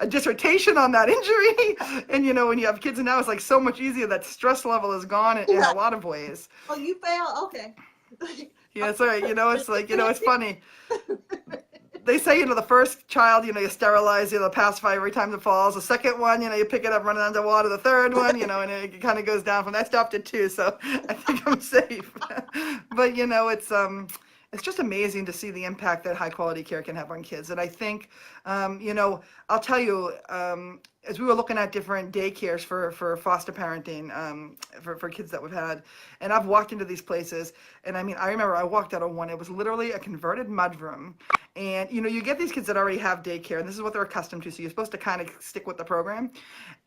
dissertation on that injury. And when you have kids now, it's like so much easier. That stress level is gone in a lot of ways. Oh, you fell? Okay. Yeah, it's all right. It's like, it's funny. They say, the first child, you sterilize, the pacifier every time it falls. The second one, you pick it up, run it underwater. The third one, and it kind of goes down from that. Stopped at 2, so I think I'm safe. But, it's just amazing to see the impact that high quality care can have on kids. And I think, I'll tell you, as we were looking at different daycares for foster parenting, for kids that we've had, and I've walked into these places, and I mean, I remember I walked out of one, it was literally a converted mudroom. And, you get these kids that already have daycare, and this is what they're accustomed to, so you're supposed to kind of stick with the program.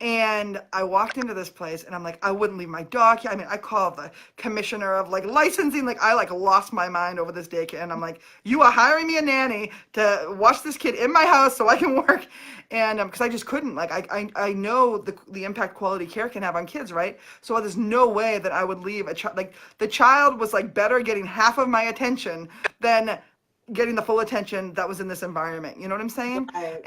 And I walked into this place, and I'm like, I wouldn't leave my dog here. I mean, I called the commissioner of, like, licensing, like, I, like, lost my mind over this daycare, and I'm like, you are hiring me a nanny to watch this kid in my house so I can work, and, because I just couldn't, like, I know the impact quality care can have on kids, right? So there's no way that I would leave a child, like, the child was, like, better getting half of my attention than getting the full attention that was in this environment. You know what I'm saying? Right.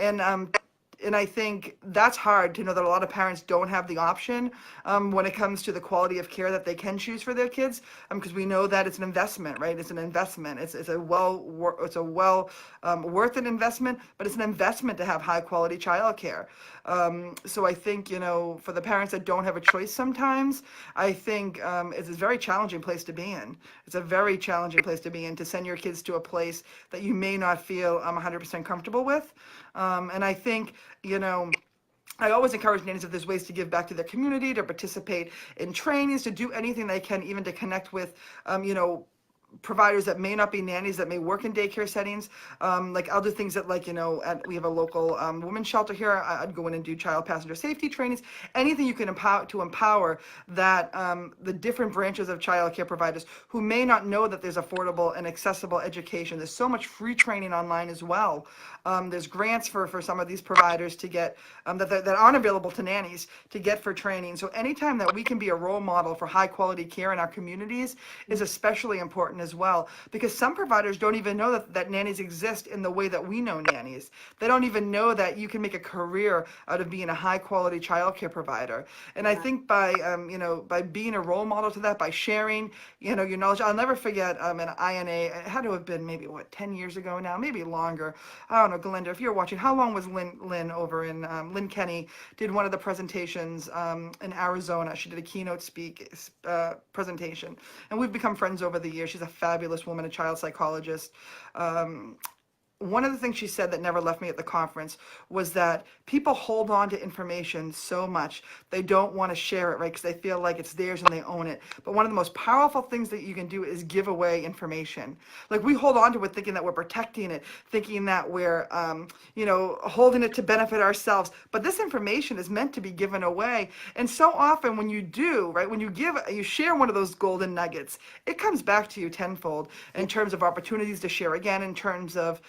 And I think that's hard to know that a lot of parents don't have the option when it comes to the quality of care that they can choose for their kids, because we know that it's an investment, right? It's an investment. It's a well worth an investment, but it's an investment to have high quality childcare. So I think, for the parents that don't have a choice sometimes, I think it's a very challenging place to be in. It's a very challenging place to be in, to send your kids to a place that you may not feel 100% comfortable with. And I think, I always encourage nannies, if there's ways to give back to their community, to participate in trainings, to do anything they can, even to connect with, providers that may not be nannies, that may work in daycare settings. Like I'll do things that, like, we have a local women's shelter here. I'd go in and do child passenger safety trainings, anything you can empower that the different branches of child care providers who may not know that there's affordable and accessible education. There's so much free training online as well. There's grants for some of these providers to get that aren't available to nannies to get for training. So anytime that we can be a role model for high quality care in our communities is especially important as well, because some providers don't even know that nannies exist in the way that we know nannies. They don't even know that you can make a career out of being a high quality child care provider. And I think by by being a role model to that, by sharing your knowledge. I'll never forget an INA, it had to have been maybe 10 years ago now, maybe longer. I don't know, Galinda, if you're watching, how long was Lynn over in Lynn Kenny did one of the presentations in Arizona. She did a keynote presentation, and we've become friends over the years. She's a fabulous woman, a child psychologist. One of the things she said that never left me at the conference was that people hold on to information so much they don't want to share it, right? Because they feel like it's theirs and they own it. But one of the most powerful things that you can do is give away information. Like, we hold on to it thinking that we're protecting it, thinking that we're, holding it to benefit ourselves. But this information is meant to be given away. And so often when you do, right, when you share one of those golden nuggets, it comes back to you tenfold in terms of opportunities to share again, in terms of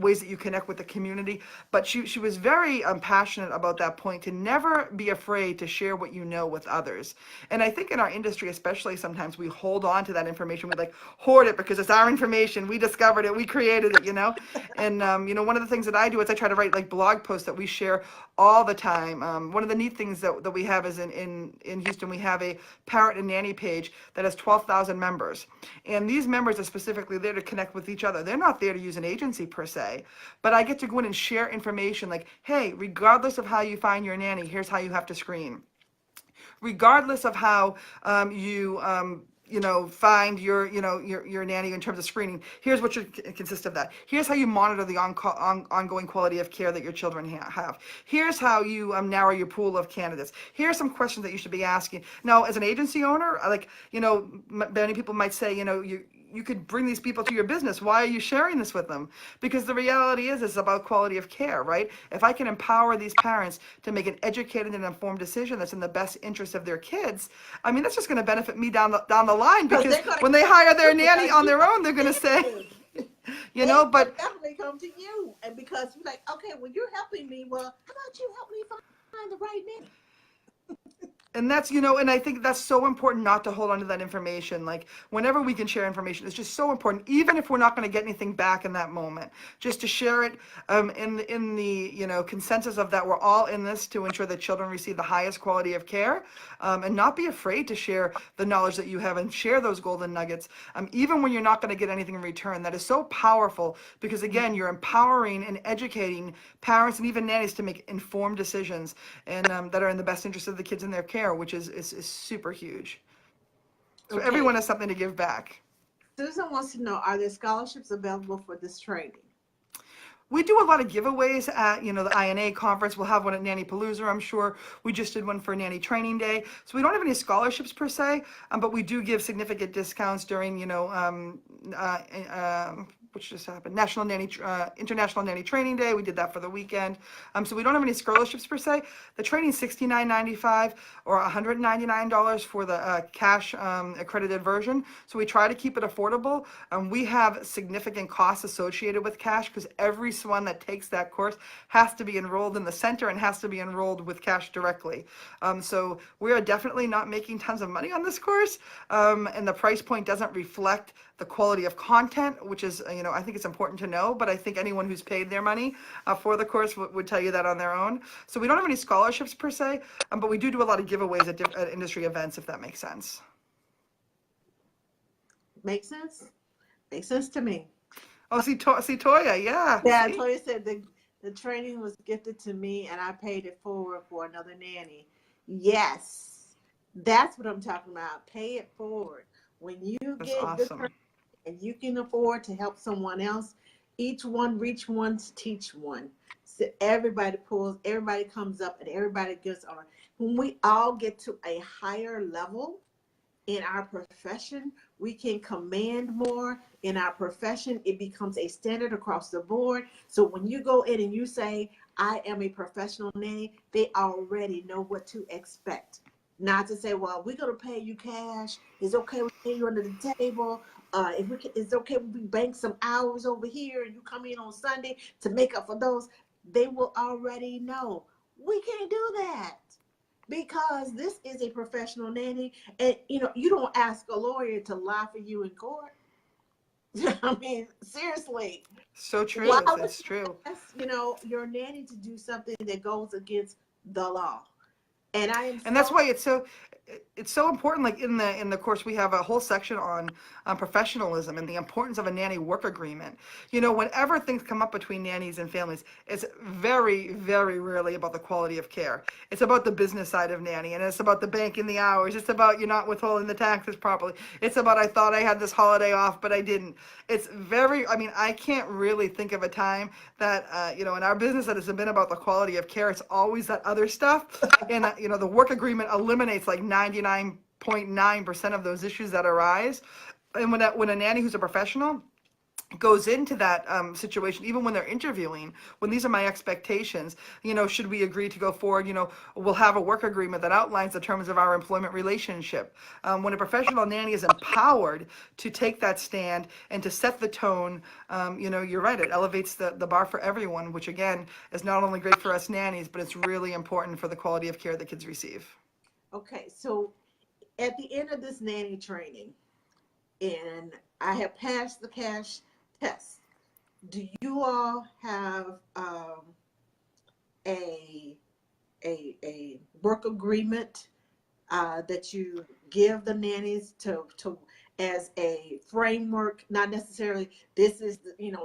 ways that you connect with the community. But she was very passionate about that point, to never be afraid to share what you know with others. And I think in our industry, especially, sometimes we hold on to that information. We hoard it because it's our information. We discovered it. We created it, And, one of the things that I do is I try to write blog posts that we share all the time. One of the neat things that we have is in Houston, we have a parent and nanny page that has 12,000 members. And these members are specifically there to connect with each other. They're not there to use an agency per se, but I get to go in and share information like, hey, regardless of how you find your nanny, here's how you have to screen. Regardless of how you find your nanny in terms of screening, here's what should consist of that. Here's how you monitor the ongoing quality of care that your children have. Here's how you narrow your pool of candidates. Here are some questions that you should be asking. Now, as an agency owner, many people might say, you could bring these people to your business. Why are you sharing this with them? Because the reality is it's about quality of care, right? If I can empower these parents to make an educated and informed decision that's in the best interest of their kids, that's just going to benefit me down the line, because when they hire their nanny on their own, they're going to say, but definitely come to you, and because you're like, okay, well, you're helping me. Well, how about you help me find the right nanny? And that's, and I think that's so important, not to hold on to that information. Like, whenever we can share information, it's just so important, even if we're not going to get anything back in that moment, just to share it in the consensus of that we're all in this to ensure that children receive the highest quality of care, and not be afraid to share the knowledge that you have and share those golden nuggets, even when you're not going to get anything in return. That is so powerful, because again, you're empowering and educating parents and even nannies to make informed decisions, and that are in the best interest of the kids in their care, which is super huge. So Okay. everyone has something to give back. Susan wants to know, are there scholarships available for this training? We do a lot of giveaways at, the INA conference. We'll have one at Nanny Palooza, I'm sure. We just did one for Nanny Training Day. So we don't have any scholarships per se, but we do give significant discounts during, which just happened, International Nanny Training Day. We did that for the weekend. So we don't have any scholarships per se. The training is $69.95 or $199 for the cash accredited version. So we try to keep it affordable. We have significant costs associated with cash, because every one that takes that course has to be enrolled in the center and has to be enrolled with cash directly. So we are definitely not making tons of money on this course, and the price point doesn't reflect the quality of content, which is, I think it's important to know, but I think anyone who's paid their money for the course would tell you that on their own. So we don't have any scholarships per se, but we do a lot of giveaways at industry events, if that makes sense. Makes sense? Makes sense to me. Oh, see Toya, yeah. Yeah, Toya said the training was gifted to me and I paid it forward for another nanny. Yes, that's what I'm talking about. Pay it forward. When you That's get awesome. good and you can afford to help someone else, each one reach one to teach one. So everybody comes up and everybody gets on. When we all get to a higher level, in our profession. We can command more in our profession. It becomes a standard across the board. So when you go in and you say, I am a professional nanny, they already know what to expect. Not to say, well, we're going to pay you cash. It's okay we pay you under the table. If we can, it's okay we bank some hours over here and you come in on Sunday to make up for those. They will already know. We can't do that because this is a professional nanny, and you don't ask a lawyer to lie for you in court. I mean, seriously, So why true. would It's you true. ask your nanny to do something that goes against the law? And I am And that's so why it's so important. Like in the course, we have a whole section on professionalism and the importance of a nanny work agreement. Whenever things come up between nannies and families, it's very, very rarely about the quality of care. It's about the business side of nanny, and it's about the banking the hours. It's about you not withholding the taxes properly. It's about I thought I had this holiday off, but I didn't. It's very. I mean, I can't really think of a time that in our business that has been about the quality of care. It's always that other stuff, and the work agreement eliminates like 99.9% of those issues that arise. And when a nanny who's a professional goes into that situation, even when they're interviewing, when these are my expectations, should we agree to go forward, we'll have a work agreement that outlines the terms of our employment relationship. When a professional nanny is empowered to take that stand and to set the tone, you're right, it elevates the bar for everyone, which again is not only great for us nannies, but it's really important for the quality of care that kids receive. okay. So at the end of this nanny training, and I have passed the cash test, do you all have a a work agreement that you give the nannies to as a framework? Not necessarily this is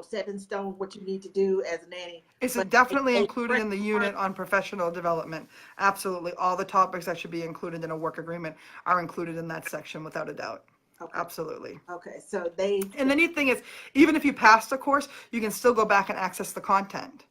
set in stone what you need to do as a nanny, It's but definitely a included in the framework. unit on professional development. Absolutely. All the topics that should be included in a work agreement are included in that section without a doubt. Okay. Absolutely. Okay. So they. And the neat thing is, even if you pass the course, you can still go back and access the content.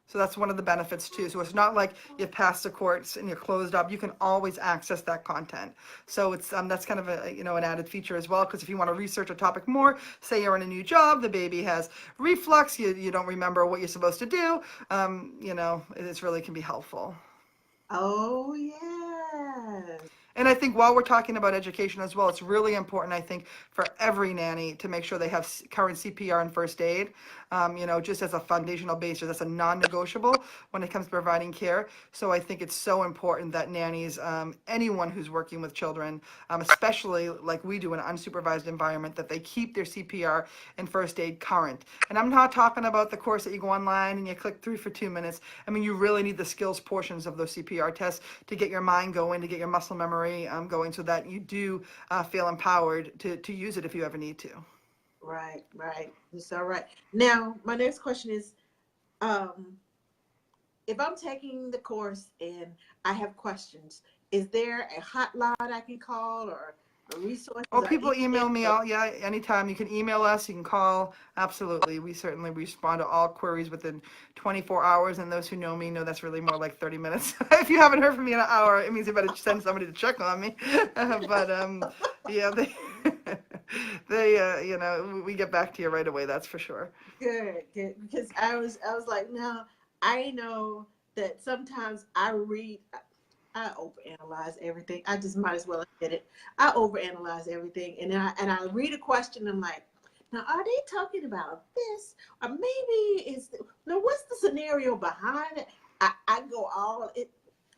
So that's one of the benefits too. So it's not like you passed the course and you're closed up. You can always access that content. So it's that's kind of a an added feature as well. Because if you want to research a topic more, say you're in a new job, the baby has reflux, you don't remember what you're supposed to do. It really can be helpful. Oh yes. And I think while we're talking about education as well, it's really important, I think, for every nanny to make sure they have current CPR and first aid, just as a foundational basis. That's a non-negotiable when it comes to providing care. So I think it's so important that nannies, anyone who's working with children, especially like we do in an unsupervised environment, that they keep their CPR and first aid current. And I'm not talking about the course that you go online and you click through for 2 minutes. I mean, you really need the skills portions of those CPR tests to get your mind going, to get your muscle memory going, so that you do feel empowered to use it if you ever need to. Right. Right. It's all right. Now, my next question is, um, if I'm taking the course and I have questions, is there a hotline I can call or resources Oh, or people email me or- all, yeah, anytime. You can email us, you can call. Absolutely. We certainly respond to all queries within 24 hours. And those who know me know that's really more like 30 minutes. If you haven't heard from me in an hour, it means you better send somebody to check on me. But yeah, we get back to you right away. That's for sure. Good, good. Because I was like, no, I know that sometimes I overanalyze everything. I just might as well admit it. I overanalyze everything, and I read a question. And I'm like, now are they talking about this, or maybe what's the scenario behind it? I go all it,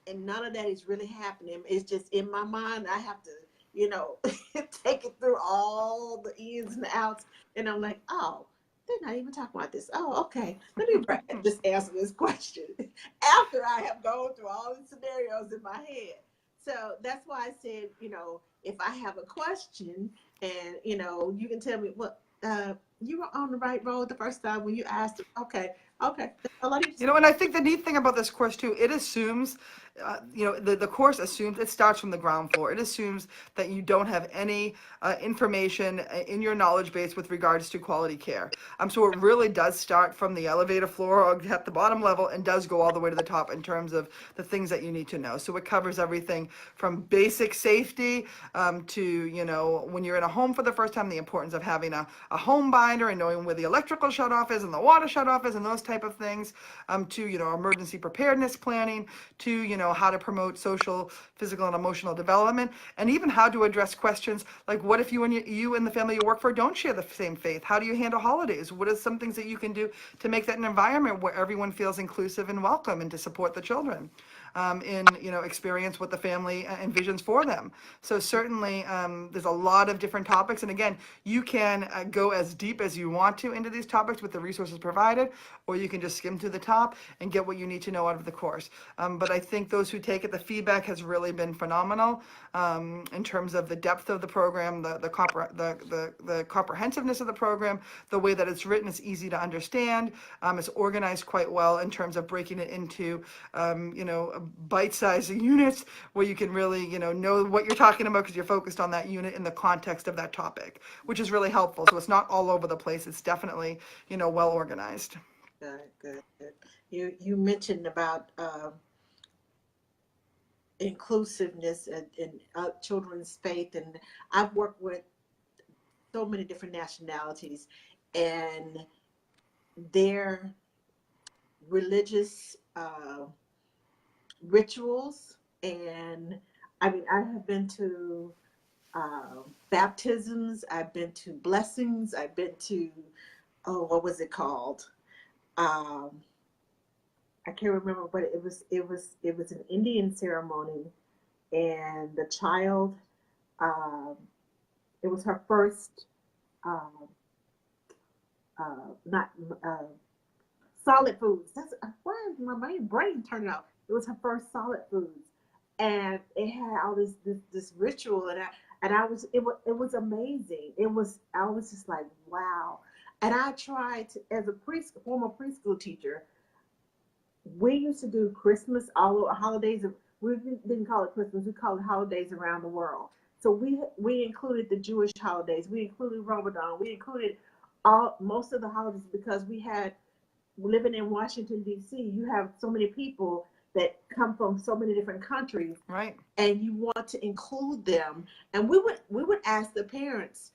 and none of that is really happening. It's just in my mind. I have to take it through all the ins and outs, and I'm like, oh. They're not even talking about this. Oh, okay. Let me just answer this question after I have gone through all the scenarios in my head. So that's why I said, if I have a question and, you can tell me, well, you were on the right road the first time when you asked it. Okay. Okay. That's all I need to say. And I think the neat thing about this course too, it assumes the course assumes it starts from the ground floor. It assumes that you don't have any information in your knowledge base with regards to quality care. So it really does start from the elevator floor or at the bottom level and does go all the way to the top in terms of the things that you need to know. So it covers everything from basic safety to, when you're in a home for the first time, the importance of having a home binder and knowing where the electrical shutoff is and the water shutoff is and those type of things, to, emergency preparedness planning, to, how to promote social, physical, and emotional development, and even how to address questions like, what if you and the family you work for don't share the same faith? How do you handle holidays? What are some things that you can do to make that an environment where everyone feels inclusive and welcome, and to support the children in experience what the family envisions for them? So certainly there's a lot of different topics, and again, you can go as deep as you want to into these topics with the resources provided, or you can just skim through the top and get what you need to know out of the course. But I think those who take it, the feedback has really been phenomenal in terms of the depth of the program, the comprehensiveness of the program, the way that it's written is easy to understand. It's organized quite well in terms of breaking it into bite-sized units where you can really know what you're talking about because you're focused on that unit in the context of that topic, which is really helpful. So it's not all over the place. It's definitely well organized. Good. You mentioned about inclusiveness and children's faith, and I've worked with so many different nationalities, and their religious rituals. And I mean, I have been to baptisms, I've been to blessings, I've been to, what was it called? I can't remember, but it was an Indian ceremony, and the child, it was her first, not solid foods. That's why is my brain turning out. It was her first solid foods, and it had all this ritual, and I was it was amazing. I was just like, wow. And I tried to, as a former preschool teacher, we used to do Christmas, all over holidays. We didn't call it Christmas, we called it holidays around the world. So we included the Jewish holidays, we included Ramadan, we included most of the holidays, because living in Washington, D.C., you have so many people that come from so many different countries, right? And you want to include them. And we would ask the parents,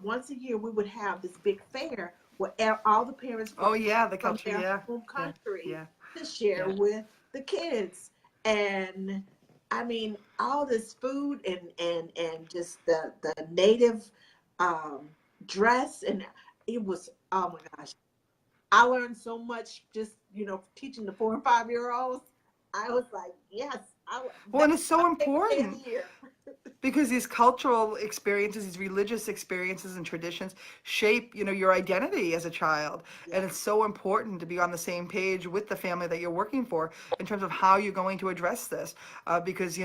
once a year we would have this big fair where all the parents from their home country to share Yeah. with the kids. And I mean, all this food and just the native dress, and it was, oh my gosh, I learned so much just teaching the 4 and 5-year-olds. I was like, yes, Well, and it's so my favorite day of important the year. because these cultural experiences, these religious experiences and traditions shape, your identity as a child. Yeah. And it's so important to be on the same page with the family that you're working for in terms of how you're going to address this. Because,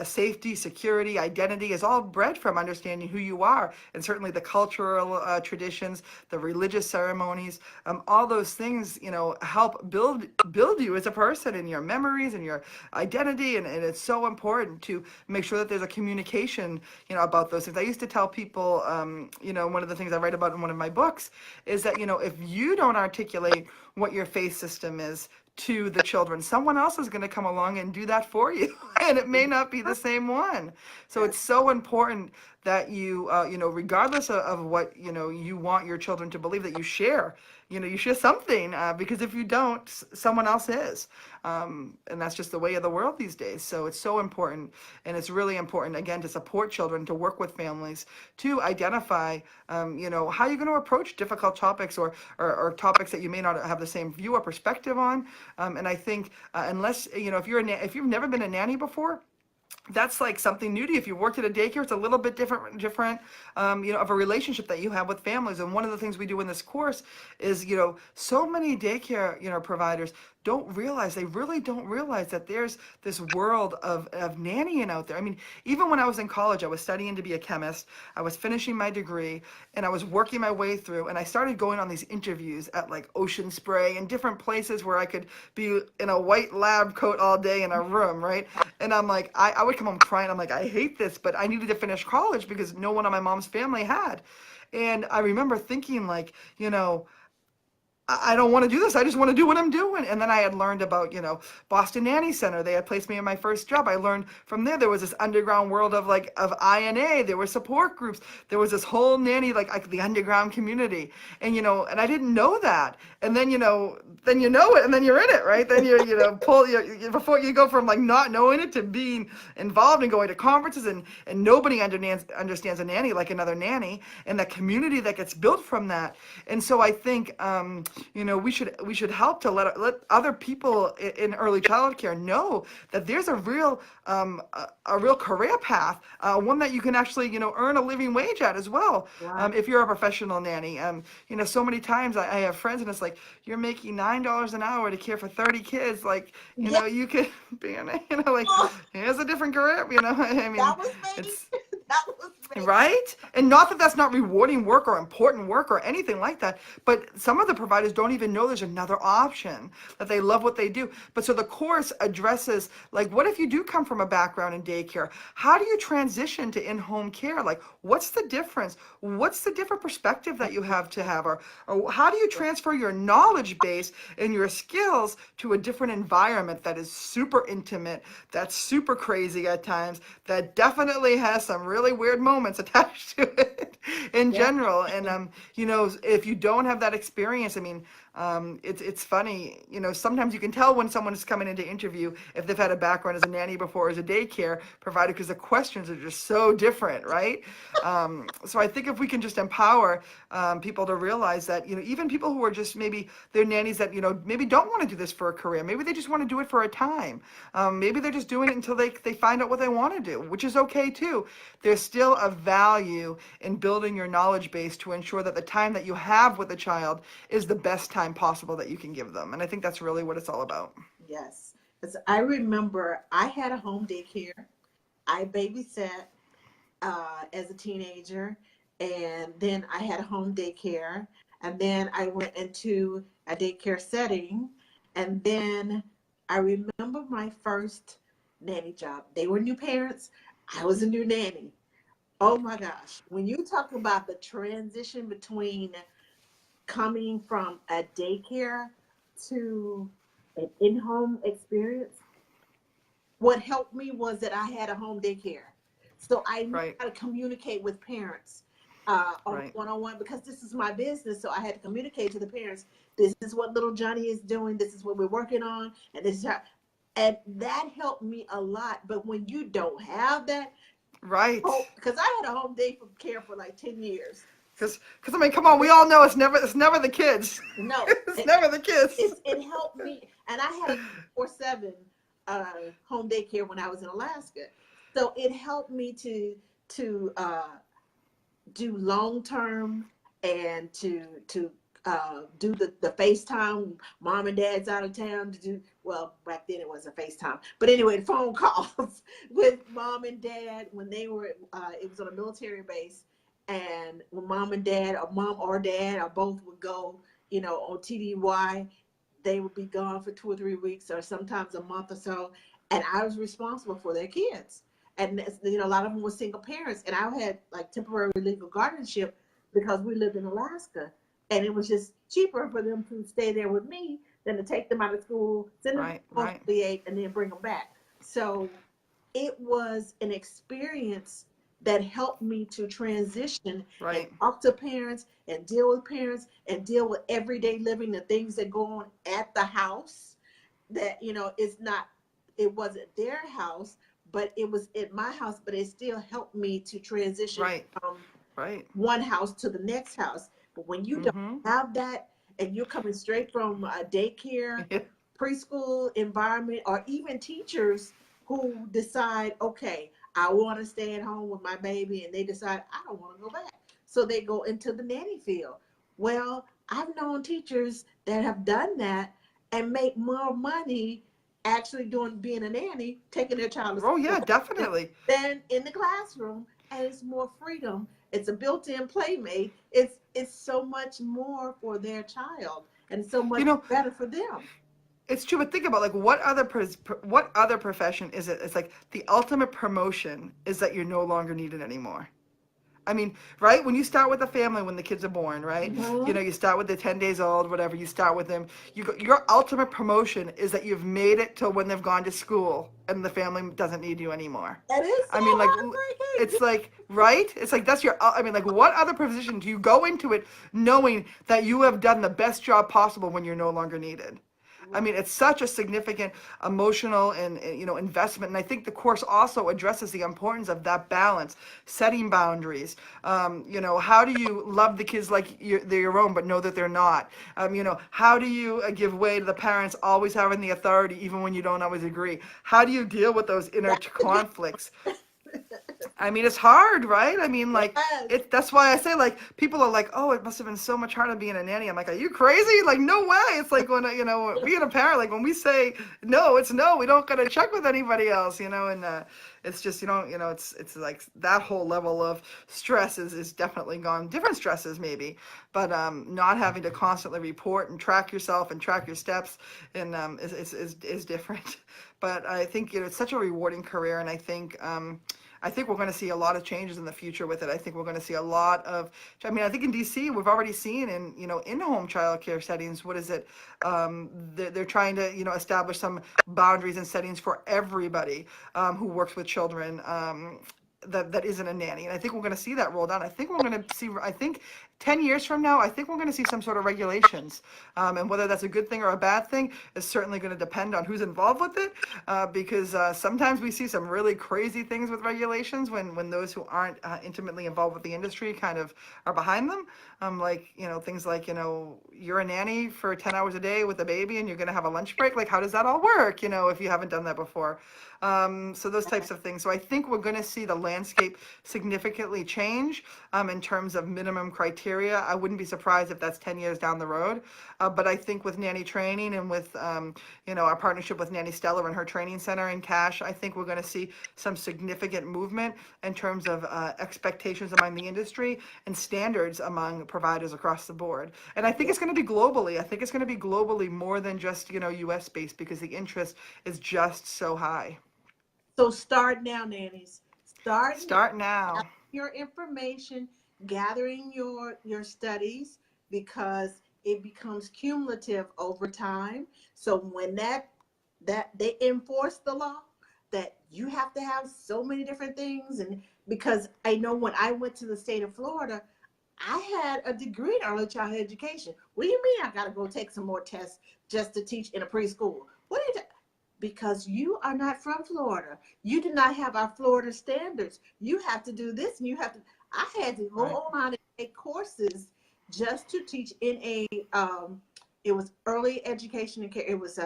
safety, security, identity is all bred from understanding who you are. And certainly the cultural traditions, the religious ceremonies, all those things, help build you as a person and your memories and your identity. And it's so important to make sure that there's a communication, about those things. I used to tell people, one of the things I write about in one of my books is that, if you don't articulate what your faith system is to the children, someone else is going to come along and do that for you. And it may not be the same one. So it's so important that you, regardless of what, you want your children to believe, that you share something, because if you don't, someone else is. And that's just the way of the world these days. So it's so important. And it's really important, again, to support children, to work with families, to identify, how you're going to approach difficult topics or topics that you may not have the same view or perspective on. And I think unless, if you've never been a nanny before, that's like something new to you. If you worked at a daycare, it's a little bit different, of a relationship that you have with families. And one of the things we do in this course is, so many daycare, providers they really don't realize that there's this world of nannying out there. I mean, even when I was in college, I was studying to be a chemist, I was finishing my degree, and I was working my way through, and I started going on these interviews at like Ocean Spray and different places where I could be in a white lab coat all day in a room, right? And I'm like, I would come home crying. I'm like, I hate this, but I needed to finish college because no one on my mom's family had. And I remember thinking like, I don't want to do this. I just want to do what I'm doing. And then I had learned about, Boston Nanny Center. They had placed me in my first job. I learned from there was this underground world of INA. There were support groups. There was this whole nanny, like the underground community. And, and I didn't know that. And then, then you know it and then you're in it, right? Then before you go from like not knowing it to being involved and going to conferences and nobody understands a nanny like another nanny and the community that gets built from that. And so I think, we should help to let other people in early childcare know that there's a real career path, one that you can actually earn a living wage at as well. Wow. If you're a professional nanny. So many times I have friends and it's like you're making $9 an hour to care for 30 kids. Like Yeah. you could be like here's a different career. I mean That was me. it's. That was me. Right? And not that that's not rewarding work or important work or anything like that, but some of the providers don't even know there's another option, that they love what they do. But so the course addresses, like, what if you do come from a background in daycare? How do you transition to in-home care? Like, what's the difference? What's the different perspective that you have to have? Or how do you transfer your knowledge base and your skills to a different environment that is super intimate, that's super crazy at times, that definitely has some really weird moments attached to it in general. And if you don't have that experience, I mean, it's funny, sometimes you can tell when someone is coming into interview if they've had a background as a nanny before, as a daycare provider, because the questions are just so different, right? So I think if we can just empower people to realize that, even people who are just maybe they're nannies that, maybe don't want to do this for a career, maybe they just want to do it for a time. Maybe they're just doing it until they find out what they want to do, which is okay too. There's still a value in building your knowledge base to ensure that the time that you have with the child is the best time possible that you can give them. And I think that's really what it's all about. Yes. 'Cause I remember I had a home daycare. I babysat as a teenager, and then I had a home daycare, and then I went into a daycare setting, and then I remember my first nanny job. They were new parents. I was a new nanny. Oh my gosh. When you talk about the transition between coming from a daycare to an in-home experience, what helped me was that I had a home daycare. So I knew Right. how to communicate with parents on Right. one-on-one, because this is my business. So I had to communicate to the parents, this is what little Johnny is doing, this is what we're working on, and this is how, and that helped me a lot. But when you don't have that, Right. because I had a home day for care for like 10 years. Because I mean, come on, we all know it's never the kids. No, It's never the kids. it helped me, and I had a 24/7 home daycare when I was in Alaska, so it helped me to do long term and to do the FaceTime. Mom and Dad's out of town to do, well, back then it wasn't FaceTime, but anyway, the phone calls with Mom and Dad when they were it was on a military base, and when Mom and Dad, or Mom or Dad, or both would go, on TDY, they would be gone for 2 or 3 weeks, or sometimes a month or so, and I was responsible for their kids. And a lot of them were single parents, and I had like temporary legal guardianship because we lived in Alaska, and it was just cheaper for them to stay there with me than to take them out of school, send them Right. to the 8, and then bring them back. So it was an experience that helped me to transition Right. and talk to parents and deal with parents and deal with everyday living, the things that go on at the house that, it wasn't their house, but it was at my house, but it still helped me to transition Right. from Right. one house to the next house. But when you don't have that, and you're coming straight from a daycare, Yeah. preschool environment, or even teachers who decide, okay, I want to stay at home with my baby, and they decide, I don't want to go back. So they go into the nanny field. Well, I've known teachers that have done that, and make more money actually being a nanny, taking their child to Oh yeah, school definitely. than in the classroom. And it's more freedom. It's a built-in playmate. It's so much more for their child and so You much know, better for them. it's true, but think about like what other profession is it? It's like the ultimate promotion is that you're no longer needed anymore. I mean, right? When you start with a family, when the kids are born, right? You Mm-hmm. know, you start with the 10 days old, whatever, you start with them. Your ultimate promotion is that you've made it till when they've gone to school and the family doesn't need you anymore. That is so I mean, like, heartbreaking. it's like, right? It's like, that's your, I mean, like, what other position do you go into it knowing that you have done the best job possible when you're no longer needed? I Right. mean, it's such a significant emotional and you know investment, and I think the course also addresses the importance of that balance, setting boundaries. You know, how do you love the kids like they're your own, but know that they're not? You know, how do you give way to the parents always having the authority, even when you don't always agree? How do you deal with those inner That's the key. conflicts? I mean, it's hard, right? I mean, like, Yes. that's why I say, like, people are like, oh, it must have been so much harder being a nanny. I'm like, are you crazy? Like, no way. It's like when, you know, being a parent, like, when we say no, it's no. We don't got to check with anybody else, you know, and it's just, you know, it's like that whole level of stress is definitely gone. Different stresses, maybe, but not having to constantly report and track yourself and track your steps and is different. But I think, you know, it's such a rewarding career, and I think we're going to see a lot of changes in the future with it. I think we're going to see a lot of, I mean, I think in DC, we've already seen in, you know, in-home childcare settings, what is it? They're trying to, you know, establish some boundaries and settings for everybody who works with children. That isn't a nanny. And I think we're going to see that rolled out. I think we're going to see, I think 10 years from now, I think we're going to see some sort of regulations. And whether that's a good thing or a bad thing is certainly going to depend on who's involved with it. Because sometimes we see some really crazy things with regulations when those who aren't intimately involved with the industry kind of are behind them. Like, you know, things like, you know, you're a nanny for 10 hours a day with a baby and you're going to have a lunch break. Like, how does that all work, you know, if you haven't done that before? So those types of things. So I think we're going to see the landscape significantly change in terms of minimum criteria. I wouldn't be surprised if that's 10 years down the road. But I think with Nanny Training and with, you know, our partnership with Nanny Stella and her training center in Cash, I think we're going to see some significant movement in terms of expectations among the industry and standards among providers across the board. And I think it's going to be globally. I think it's going to be globally more than just, you know, US based, because the interest is just so high. So start now, nannies. Start now. Start now. Your information, gathering your studies, because it becomes cumulative over time. So when that they enforce the law that you have to have so many different things, and because I know when I went to the state of Florida, I had a degree in early childhood education. What do you mean I got to go take some more tests just to teach in a preschool? What do you? Because you are not from Florida. You do not have our Florida standards. You have to do this and you have to. I had to go Right. online and take courses just to teach in a, it was early education and care. It was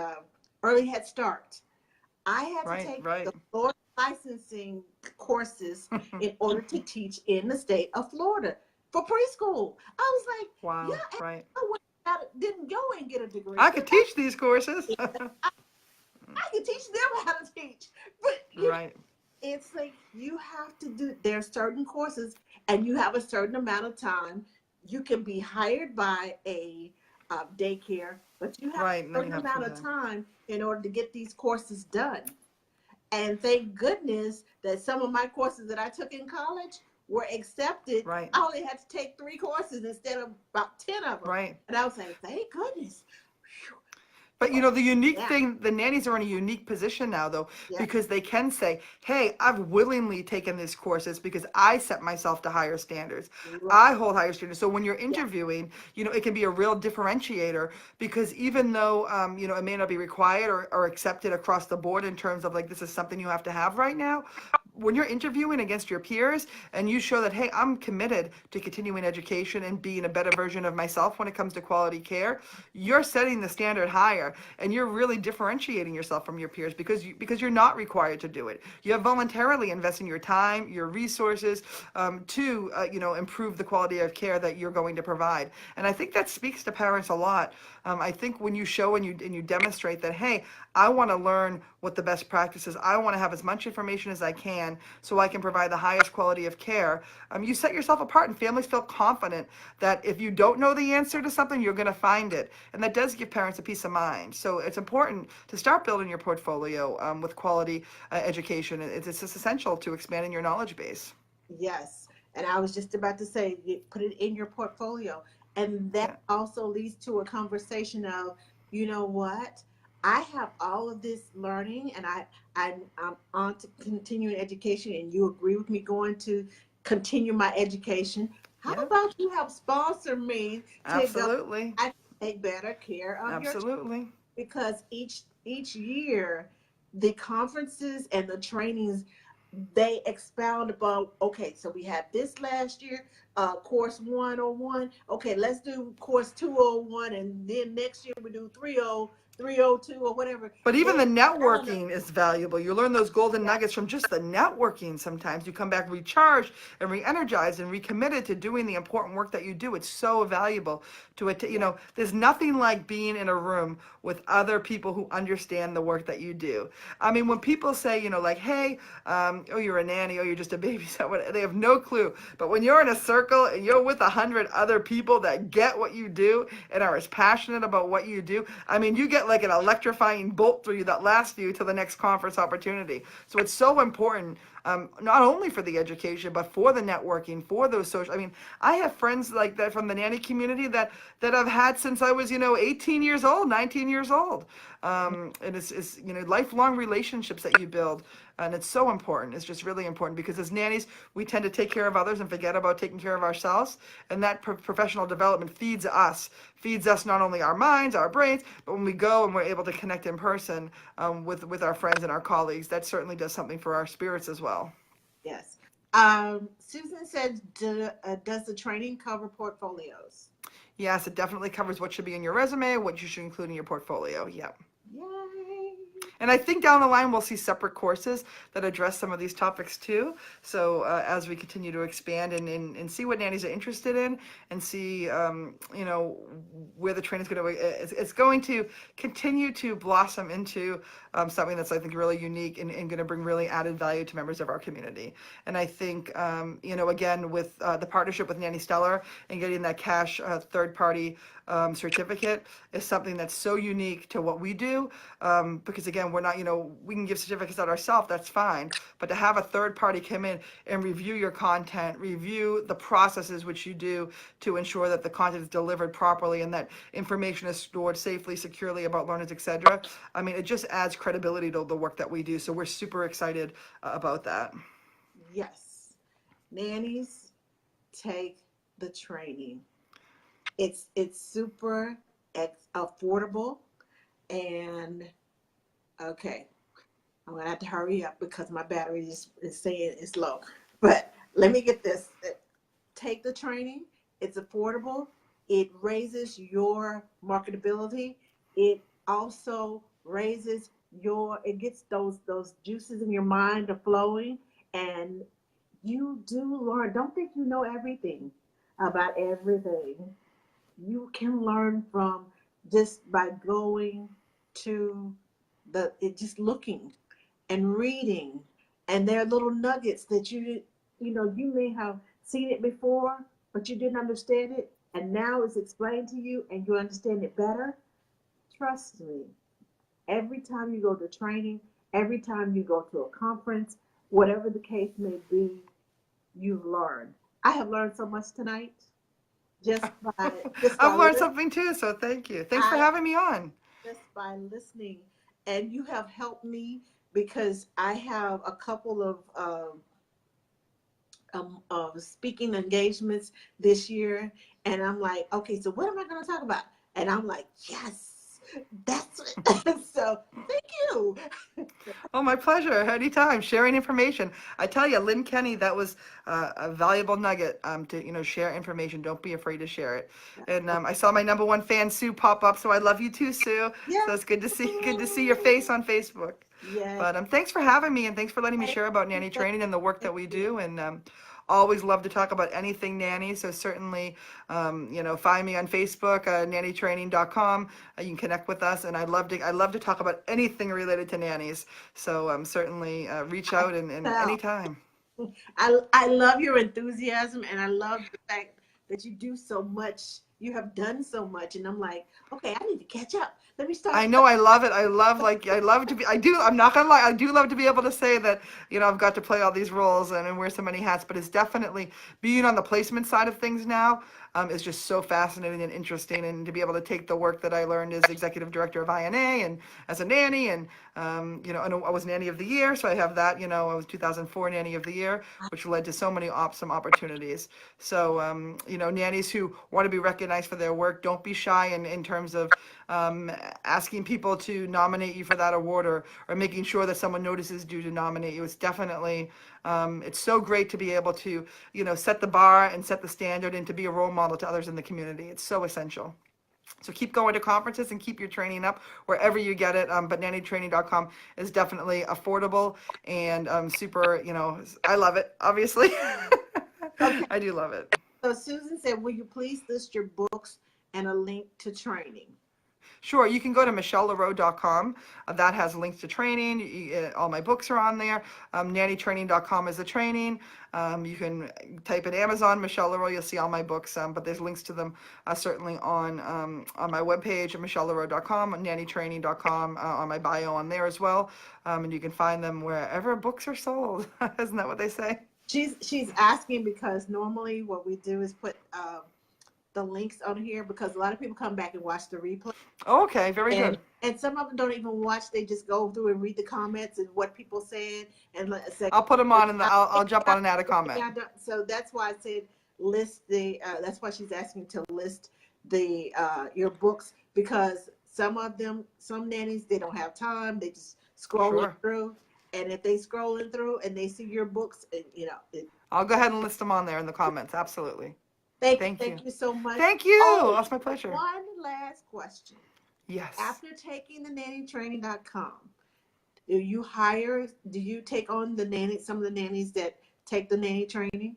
early Head Start. I had to Right. take Right. the Florida licensing courses in order to teach in the state of Florida for preschool. I was like, Wow. yeah, Right. didn't go and get a degree. I could teach these courses. I can teach them how to teach. But Right. it's like you have to do, there are certain courses and you have a certain amount of time. You can be hired by a daycare, but you have Right. a And then you certain have amount full of time. time in order to get these courses done. And thank goodness that some of my courses that I took in college were accepted. Right. I only had to take 3 courses instead of about 10 of them. Right. And I was like, thank goodness. But you know, the unique Yeah, thing, the nannies are in a unique position now, though, yeah, because they can say, hey, I've willingly taken these courses because I set myself to higher standards. right, I hold higher standards. So when you're yeah, interviewing, you know, it can be a real differentiator, because even though, you know, it may not be required or accepted across the board in terms of like, this is something you have to have right now, when you're interviewing against your peers and you show that, hey, I'm committed to continuing education and being a better version of myself when it comes to quality care, you're setting the standard higher, and you're really differentiating yourself from your peers because you're not required to do it. You have voluntarily investing your time, your resources, to improve the quality of care that you're going to provide. And I think that speaks to parents a lot. I think when you show and you demonstrate that, hey, I want to learn what the best practice is. I want to have as much information as I can so I can provide the highest quality of care. You set yourself apart, and families feel confident that if you don't know the answer to something, you're going to find it. And that does give parents a peace of mind. So it's important to start building your portfolio with quality education. It's just essential to expanding your knowledge base. Yes. And I was just about to say, you put it in your portfolio. And that Yeah. also leads to a conversation of, you know what? I have all of this learning, and I'm on to continuing education, and you agree with me going to continue my education. How Yeah. about you help sponsor me to go? Absolutely. I can take better care of your child, Absolutely. because each year the conferences and the trainings, they expound about, okay, so we had this last year, course 101. Okay, let's do course 201, and then next year we do 302 or whatever. But even They the expound on, networking is valuable. You learn those golden yeah, nuggets from just the networking sometimes. You come back recharged and re-energized and recommitted to doing the important work that you do. It's so valuable to it. yeah, There's nothing like being in a room with other people who understand the work that you do. I mean, when people say, like, hey, oh, you're a nanny, oh, you're just a babysitter, they have no clue. But when you're in a circle and you're with 100 other people that get what you do and are as passionate about what you do, I mean, you get like an electrifying bolt through you that lasts you to the next conference opportunity. So it's so important, not only for the education, but for the networking, for those social. I mean, I have friends like that from the nanny community that I've had since I was, 18 years old, 19 years old. And it's lifelong relationships that you build. And it's so important. It's just really important because as nannies, we tend to take care of others and forget about taking care of ourselves. And that professional development feeds us not only our minds, our brains, but when we go and we're able to connect in person with our friends and our colleagues, that certainly does something for our spirits as well. yes. Susan said, does the training cover portfolios? Yes, it definitely covers what should be in your resume, what you should include in your portfolio. Yeah. Yay. And I think down the line we'll see separate courses that address some of these topics too. So as we continue to expand and see what nannies are interested in, and see where the training is going to, it's going to continue to blossom into something that's, I think, really unique and going to bring really added value to members of our community. And I think again, with the partnership with Nanny Stellar and getting that cash third party certificate is something that's so unique to what we do, because again, we're not, we can give certificates out ourselves, that's fine, but to have a third party come in and review your content, review the processes which you do to ensure that the content is delivered properly and that information is stored safely, securely about learners, etc. I mean, it just adds credibility to the work that we do, so we're super excited about that. Yes. Nannies, take the training. It's super affordable, and okay, I'm gonna have to hurry up because my battery is saying it's low. But let me get this. Take the training. It's affordable. It raises your marketability. It also raises it gets those juices in your mind are flowing, and you do learn. Don't think you know everything about everything. You can learn from just by going to just looking and reading, and there are little nuggets that you may have seen it before, but you didn't understand it, and now it's explained to you and you understand it better. Trust me, every time you go to training, every time you go to a conference, whatever the case may be, you learn. I have learned so much tonight just by just by I've learned listening. something too, so thank you. Thanks for I having me on. just by listening, and you have helped me because I have a couple of speaking engagements this year, and I'm like, okay, so what am I going to talk about? And I'm like, yes. That's so. Thank you. Oh, my pleasure. Anytime. Sharing information. I tell you, Lynn Kenny, that was a valuable nugget to, share information. Don't be afraid to share it. And I saw my number one fan, Sue, pop up. So I love you too, Sue. Yeah. So it's good to see your face on Facebook. Yes. But thanks for having me, and thanks for letting me share about nanny training and the work that we do. And always love to talk about anything nanny. So certainly, find me on Facebook, nannytraining.com. You can connect with us, and I love to talk about anything related to nannies. So certainly reach out and anytime. I love your enthusiasm, and I love the fact that you do so much. You have done so much, and I'm like, okay, I need to catch up. Let me start. I know, I love it. I love to be, I'm not gonna lie, I do love to be able to say that, I've got to play all these roles and wear so many hats, but it's definitely being on the placement side of things now is just so fascinating and interesting. And to be able to take the work that I learned as executive director of INA and as a nanny and, and I was nanny of the year. So I have that, I was 2004 nanny of the year, which led to so many awesome opportunities. So, nannies who want to be recognized for their work, don't be shy in terms of asking people to nominate you for that award or making sure that someone notices you to nominate you. It's definitely, it's so great to be able to, set the bar and set the standard and to be a role model to others in the community. It's so essential. So keep going to conferences and keep your training up wherever you get it. But nannytraining.com is definitely affordable and super, I love it, obviously. Okay. I do love it. So Susan said, will you please list your books and a link to training? Sure, you can go to michellelarose.com. That has links to training. All my books are on there. Nannytraining.com is the training. You can type in Amazon, Michelle Larose, you'll see all my books, but there's links to them certainly on my webpage at michellelarose.com, nannytraining.com, on my bio on there as well. And you can find them wherever books are sold. Isn't that what they say? She's asking because normally what we do is put the links on here because a lot of people come back and watch the replay. Oh, okay, very good. And some of them don't even watch; they just go through and read the comments and what people said and say. I'll put them on and I'll jump on and add a comment. So that's why I said list the. That's why she's asking to list the your books because some nannies they don't have time; they just scrolling through. And if they scrolling through and they see your books, I'll go ahead and list them on there in the comments. Absolutely. Thank you so much. Thank you. Oh, that's my pleasure. One last question. Yes. After taking the nannytraining.com, do you take on some of the nannies that take the nanny training?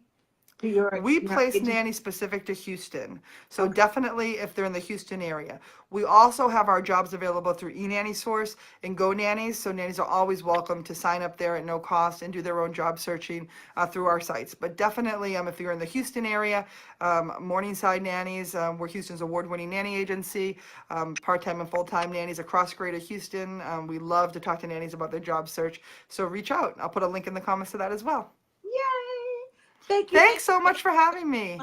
We place nannies specific to Houston. So definitely if they're in the Houston area. We also have our jobs available through eNannySource and Go Nannies. So nannies are always welcome to sign up there at no cost and do their own job searching through our sites. But definitely if you're in the Houston area, Morningside Nannies, we're Houston's award-winning nanny agency, part-time and full-time nannies across Greater Houston. We love to talk to nannies about their job search. So reach out. I'll put a link in the comments to that as well. Yay! Thank you. Thanks so much for having me.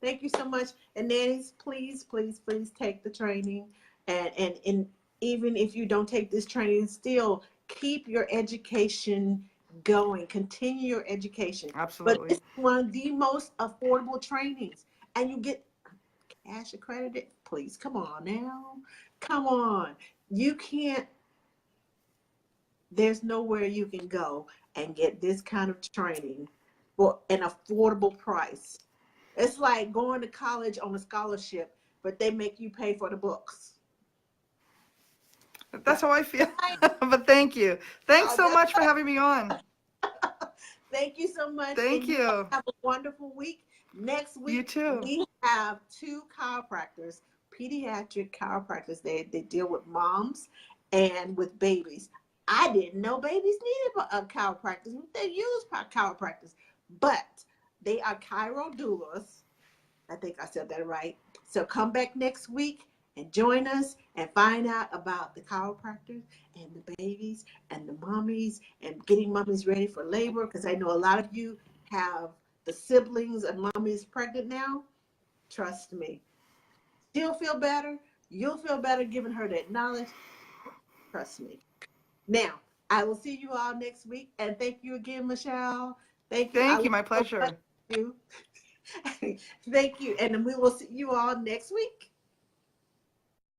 Thank you so much. And nannies, please, please, please take the training. And even if you don't take this training, still keep your education going. Continue your education. Absolutely. But it's one of the most affordable trainings. And you get cash accredited. Please, come on now. Come on. You can't, there's nowhere you can go and get this kind of training for an affordable price. It's like going to college on a scholarship, but they make you pay for the books. That's how I feel. But thank you. Thanks so much for having me on. Thank you so much. Thank you. Have a wonderful week. Next week, you too. We have 2 chiropractors, pediatric chiropractors. They deal with moms and with babies. I didn't know babies needed a chiropractor. They use chiropractors, but they are chiro doulas. I think I said that right. So come back next week and join us and find out about the chiropractors and the babies and the mommies and getting mommies ready for labor, because I know a lot of you have the siblings and mommies pregnant now. Trust me. She'll feel better. You'll feel better giving her that knowledge. Trust me. Now, I will see you all next week. And thank you again, Michelle. Thank you. Thank you. My pleasure. Thank you. And we will see you all next week.